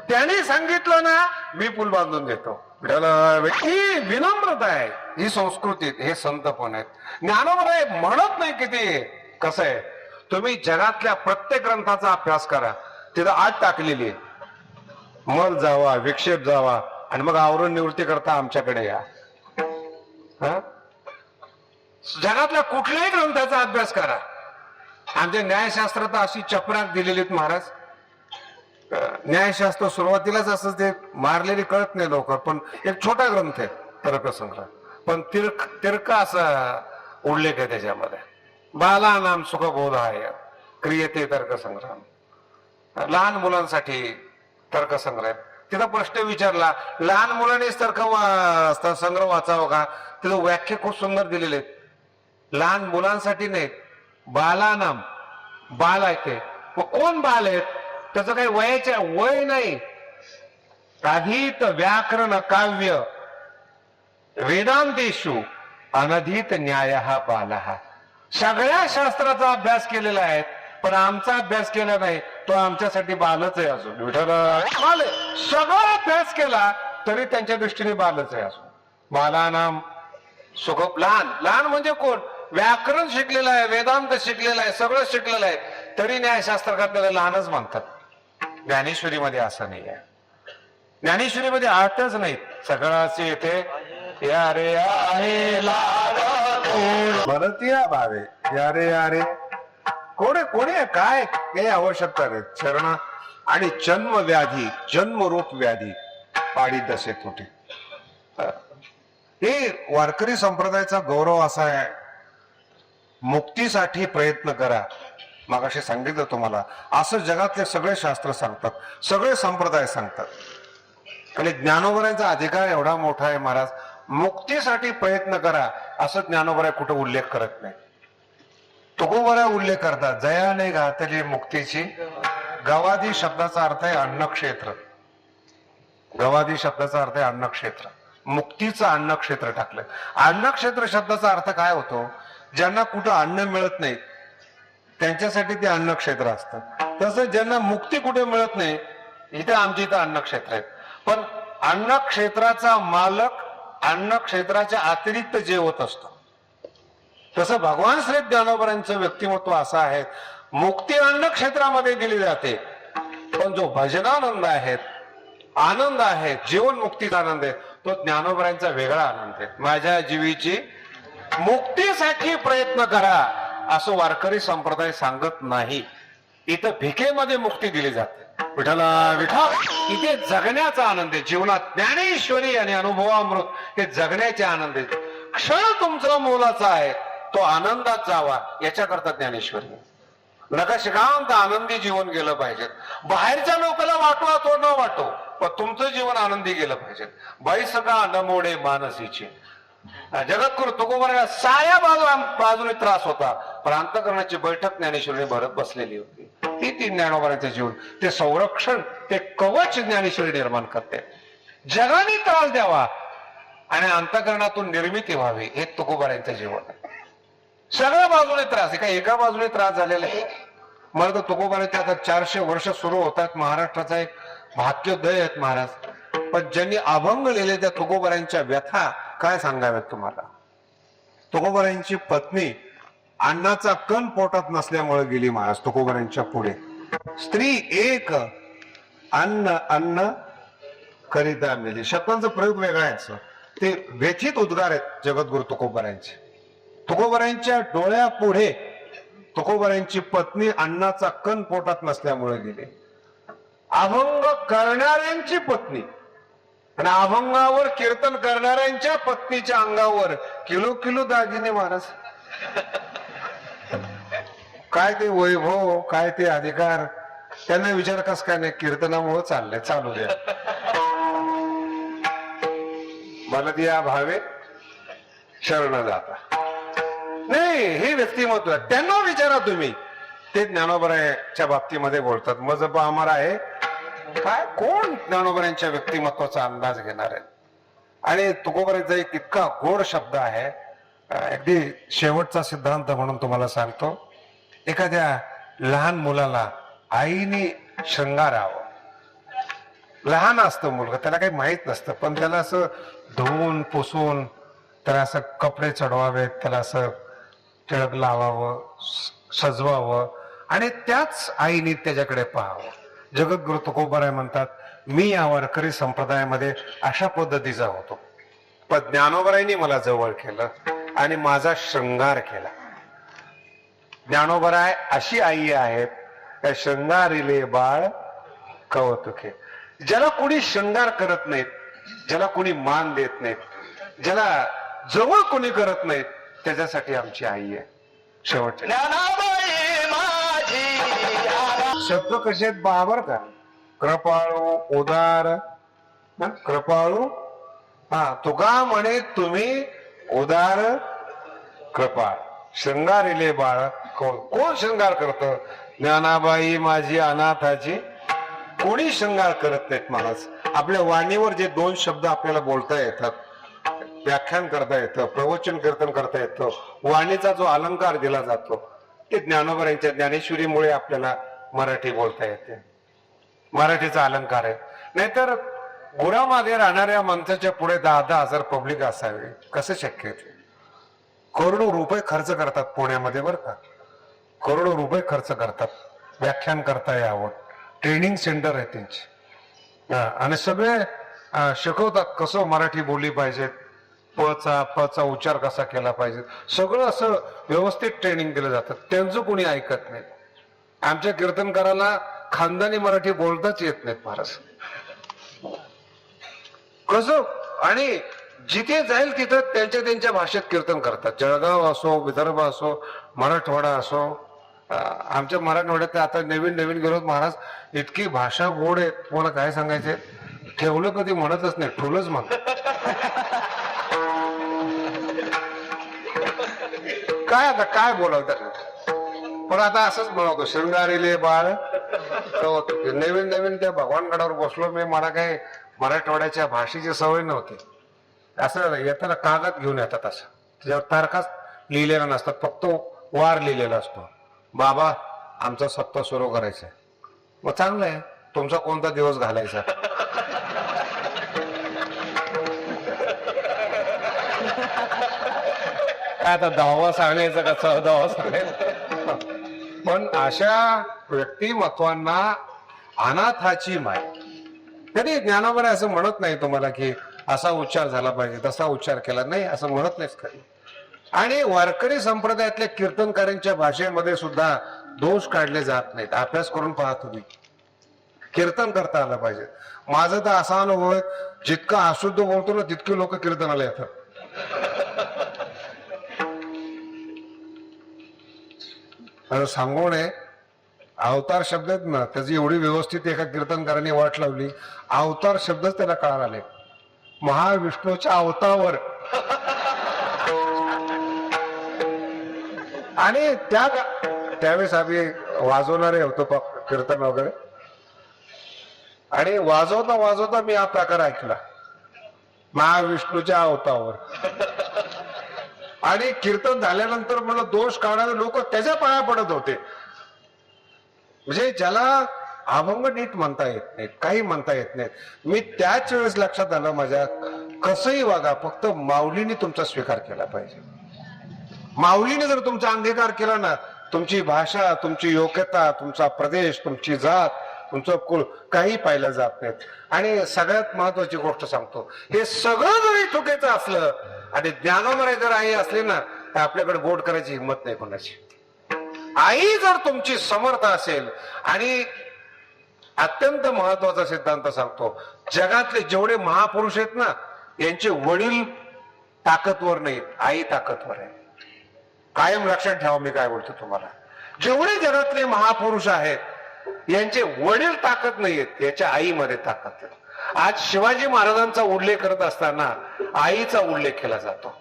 त्याने सांगितलं ना, मी पूल बांधून देतो. ही विनम्रता आहे, ही संस्कृती, हे संतपण आहेत. ज्ञानोबराय म्हणत नाही किती. कसं आहे, तुम्ही जगातल्या प्रत्येक ग्रंथाचा अभ्यास करा, तिथं आत टाकलेली आहे. मल जावा, विक्षेप जावा, आणि मग आवरण निवृत्ती करता आमच्याकडे या. जगातल्या कुठल्याही ग्रंथाचा अभ्यास करा. आमच्या न्यायशास्त्र तर अशी चपराक दिलेली आहेत महाराज. न्यायशास्त्र सुरुवातीलाच असं ते मारलेली कळत नाही लवकर, पण एक छोटा ग्रंथ आहे तर्कसंग्रह, पण तिरका असा उल्लेख आहे त्याच्यामध्ये. बालानाम सुखबोध आहे, क्रियते तर्कसंग्रह. लहान मुलांसाठी तर्कसंग्रह. तिथं प्रश्न विचारला, लहान मुलांनीच संग्रह वाचावं का? तिथं व्याख्या खूप सुंदर दिलेले आहेत. लहान मुलांसाठी नाहीत, बालानाम, बाल आहे ते. मग कोण बाल आहेत? त्याचं काही वय नाही. अधीत व्याकरण काव्य वेदांतेषु अनधीत न्याय हा बालहा. सगळ्या शास्त्राचा अभ्यास केलेला आहे, पण आमचा अभ्यास केला नाही, तो आमच्यासाठी बालच आहे अजून. विठ्ठल सगळा अभ्यास केला तरी त्यांच्या दृष्टीने बालच आहे अजून. बालानाम सुख. लहान म्हणजे कोण? व्याकरण शिकलेलं आहे, वेदांत शिकलेलं आहे, सगळं शिकलेलं आहे, तरी न्यायशास्त्रकार त्याला लहानच म्हणतात. ज्ञानेश्वरीमध्ये असं नाही आहे. ज्ञानेश्वरीमध्ये अर्थच नाहीत. सगळं येथे या रे आहे भरतीया भावे, या रे या रे कोणी काय काही आवश्यकता नाही. चरण आणि जन्म व्याधी, जन्मरूप व्याधी पाडी दसे तुटे. हे वारकरी संप्रदायाचा गौरव असा आहे, मुक्तीसाठी प्रयत्न करा. मगाशी सांगितलं तुम्हाला, असं जगातले सगळे शास्त्र सांगतात, सगळे संप्रदाय सांगतात. आणि ज्ञानोबरायांचा अधिकार एवढा मोठा आहे महाराज, मुक्तीसाठी प्रयत्न करा असं ज्ञानोबराय कुठं उल्लेख करत नाही. तुकोबराय उल्लेख करतात, जयाने घातली मुक्तीची. गवादी शब्दाचा अर्थ आहे अन्नक्षेत्र. गवादी शब्दाचा अर्थ आहे अन्नक्षेत्र. मुक्तीचं अन्नक्षेत्र टाकलं. अन्नक्षेत्र शब्दाचा अर्थ काय होतो? ज्यांना कुठं अन्न मिळत नाही त्यांच्यासाठी ते अन्नक्षेत्र असतं. तसं ज्यांना मुक्ती कुठे मिळत नाही, इथे आमच्या इथं अन्नक्षेत्र आहेत. पण अन्नक्षेत्राचा मालक अन्नक्षेत्राच्या अतिरिक्त जेवत असतो. तसं भगवान श्री ज्ञानोबरांचं व्यक्तिमत्व असं आहे, मुक्ती अन्नक्षेत्रामध्ये दिली जाते, पण जो भजनानंद आहे, आनंद आहे, जीवन मुक्तीचा आनंद आहे, तो ज्ञानोबरांचा वेगळा आनंद आहे. माझ्या जीवीची मुक्तीसाठी प्रयत्न करा असं वारकरी संप्रदाय सांगत नाही. इथं भिकेमध्ये मुक्ती दिली जाते. विठ्ठला विठ्ठल, इथे जगण्याचा आनंद आहे. जीवनात ज्ञानेश्वरी आणि अनुभवामृत हे जगण्याचे आनंद आहे. क्षण तुमचा मोलाचा आहे, तो आनंदात जावा याच्याकरता ज्ञानेश्वरी. नका शिकांत आनंदी जीवन गेलं पाहिजे. बाहेरच्या लोकांना वाटवा तो न वाटो, पण तुमचं जीवन आनंदी गेलं पाहिजे. बाई सगळा नमोडे मानसीचे. जगद्गुरु तुकोबराला साऱ्या बाजूने त्रास होता, पण अंतःकरणाची बैठक ज्ञानेश्वरीने भरत बसलेली होती. ती ज्ञानोबरांचं जीवन, ते संरक्षण, ते कवच ज्ञानेश्वरी निर्माण करते. जगाने त्रास द्यावा आणि अंतःकरणातून निर्मिती व्हावी, हे तुकोबरांचं जीवन आहे. सगळ्या बाजूने त्रास आहे, काही एका बाजूने त्रास झालेला आहे. मला तर तुकोबरांचे आता 400 वर्ष सुरू होतात. महाराष्ट्राचा एक भाग्योदय आहेत महाराज. पण ज्यांनी अभंग लिहिले त्या तुकोबरांच्या व्यथा काय सांगाव्यात तुम्हाला. तुकोबरांची पत्नी अन्नाचा कण पोटात नसल्यामुळे गेली महाराज तुकोबरांच्या पुढे. स्त्री एक अन्न अन्न करिता मेली. शब्दांचा प्रयोग वेगळा आहे. ते व्यथित उद्गार आहेत जगद्गुरु तुकोबरांचे. तुकोबरांच्या डोळ्यापुढे तुकोबरांची पत्नी अन्नाचा कण पोटात नसल्यामुळे गेली. अभंग करणाऱ्यांची पत्नी आणि अभंगावर कीर्तन करणाऱ्यांच्या पत्नीच्या अंगावर किलो किलो दागिने महाराज. काय ते वैभव, काय ते अधिकार, त्यांना विचार कस काय नाही. कीर्तनामुळे चाललंय, चालू द्या. मला या भावे शरण जाता नाही, हे व्यक्तिमत्व आहे. त्यांना विचारा तुम्ही. ते ज्ञानोबराच्या बाबतीमध्ये बोलतात, मजब आम्हाला आहे काय. कोण ज्ञानोबरांच्या व्यक्तिमत्वाचा अंदाज घेणार आहे. आणि तुकोबराचा एक इतका गोड शब्द आहे, अगदी शेवटचा सिद्धांत म्हणून तुम्हाला सांगतो, एखाद्या लहान मुलाला आईने शृंगारावं. लहान असतं मुलगा, त्याला काही माहित नसतं, पण त्याला असं धुवून पुसून त्याला असं कपडे चढवावेत, त्याला असं टिळक लावावं, सजवावं, आणि त्याच आईने त्याच्याकडे पाहावं. जगद्गुरु तुकोबाराय म्हणतात, मी या वारकरी संप्रदायामध्ये अशा पद्धतीचा होतो, पण ज्ञानोबारायांनी मला जवळ केलं आणि माझा शृंगार केला. ज्ञानोबाराय अशी आई आहेत, त्या शृंगारिले बाळ कौतुके. ज्याला कोणी शृंगार करत नाहीत, ज्याला कोणी मान देत नाहीत, ज्याला जवळ कोणी करत नाहीत, त्याच्यासाठी आमची आई आहे. शेवटचे शब्द कसे आहेत बाबर का? कृपाळू, उदार, कृपाळू. तुका म्हणे तुम्ही उदार कृपाळ. शृंगारिले बाळ कोण शृंगार करतं? ज्ञानाबाई माझी अनाथाची. कोणी शृंगार करत नाहीत महाराज. आपल्या वाणीवर जे 2 शब्द आपल्याला बोलता येतात, व्याख्यान करता येतं, प्रवचन कीर्तन करता येतं, वाणीचा जो अलंकार दिला जातो, ते ज्ञानोबारांच्या ज्ञानेश्वरीमुळे आपल्याला मराठी बोलता येते. मराठीचा अलंकार आहे. नाहीतर गुरामागे राहणाऱ्या माणसाच्या पुढे 10-10 हजार पब्लिक असावे, कसं शक्य आहे? करोडो रुपये खर्च करतात पुण्यामध्ये, बरं का, करोडो रुपये खर्च करतात व्याख्यान करता यावं. ट्रेनिंग सेंटर आहे त्यांची, आणि सगळे शिकवतात कसं मराठी बोलली पाहिजे, पचा उच्चार कसा केला पाहिजे, सगळं असं व्यवस्थित ट्रेनिंग दिलं जातं. त्यांचं कोणी ऐकत नाही. आमच्या कीर्तनकाराला खानदानी मराठी बोलताच येत नाहीत महाराज. कसं? आणि जिथे जाईल तिथं त्यांच्या भाषेत कीर्तन करतात. जळगाव असो, विदर्भ असो, मराठवाडा असो. आमच्या मराठवाड्यात आता नवीन गेलो महाराज, इतकी भाषा गोड आहे, तुम्हाला काय सांगायचे. ठेवलं कधी म्हणतच नाही, ठुलच म्हणत. काय आता काय बोलावतात, पण आता असंच म्हणतो, शृंगारिले बाळ कौतुके. नवीन त्या भगवानगडावर बसलो मी, मला काही मराठवाड्याच्या भाषेची सवय नव्हती. असं येताना कागद घेऊन येतात, असं त्याच्यावर तारखाच लिहिलेला नसतात, फक्त वार लिहिलेला असतो. बाबा आमचा सप्ताह सुरू करायचा. मग चांगलं आहे, तुमचा कोणता दिवस घालायचा? आता 10वा सांगायचं का 14वा सांगायचं? पण अशा व्यक्तिमत्वांना अनाथाची माय. कधी ज्ञानोबाराय असं म्हणत नाही तुम्हाला की असा उच्चार झाला पाहिजे, तसा उच्चार केला नाही, असं म्हणत नाहीच कधी. आणि वारकरी संप्रदायातल्या कीर्तनकारांच्या भाषेमध्ये सुद्धा दोष काढले जात नाहीत. अभ्यास करून पहा तुम्ही, कीर्तन करता आलं पाहिजे. माझं तर असा अनुभव आहे, जितका अशुद्ध बोलतो ना तितके लोक कीर्तनाला येतात. सांगू नये, अवतार शब्द आहेत ना, त्याची एवढी व्यवस्थित एका कीर्तनकाराने वाट लावली, अवतार शब्दच त्याला कळाला आले. महाविष्णूच्या अवतावर. आणि त्यावेळेस आम्ही वाजवणारे होतो कीर्तन वगैरे, आणि वाजवता मी हा प्रकार ऐकला, महाविष्णूच्या अवतावर. आणि कीर्तन झाल्यानंतर मला दोष काढणारे लोक त्याच्या पाया पडत होते. म्हणजे ज्याला अभंग नीट म्हणता येत नाही, काही म्हणता येत नाही. मी त्याच वेळेस लक्षात आलं माझ्या, कसंही वागा, फक्त माऊलीने तुमचा स्वीकार केला पाहिजे. माऊलीने जर तुमचा अंगीकार केला ना, तुमची भाषा, तुमची योग्यता, तुमचा प्रदेश, तुमची जात, तुमचं कुल काही पाहिलं जात नाहीत. आणि सगळ्यात महत्वाची गोष्ट सांगतो, हे सगळं जरी चुकीचं असलं आणि ज्ञानोबाराय जर आई असली ना, तर आपल्याकडे गोड करायची हिंमत नाही कोणाची. आई जर तुमची समर्थ असेल, आणि अत्यंत महत्वाचा सिद्धांत सांगतो, जगातले जेवढे महापुरुष आहेत ना, यांचे वडील ताकदवर नाहीत, आई ताकदवर आहे. कायम लक्षात ठेवा मी काय बोलतो तुम्हाला. जेवढे जगातले महापुरुष आहेत यांचे वडील ताकद नाहीयेत, याच्या आईमध्ये ताकद आहे. आज शिवाजी महाराजांचा उल्लेख करत असताना आईचा उल्लेख केला जातो.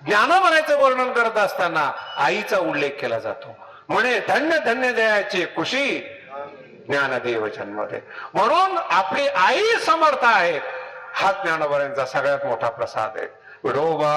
ज्ञानोबारायचं वर्णन करत असताना आईचा उल्लेख केला जातो. म्हणे धन्य धन्य जयाचे कुशी ज्ञानदेव जन्मदे. म्हणून आपली आई समर्थ आहे, हा ज्ञानोबारायांचा सगळ्यात मोठा प्रसाद आहे. विठोबा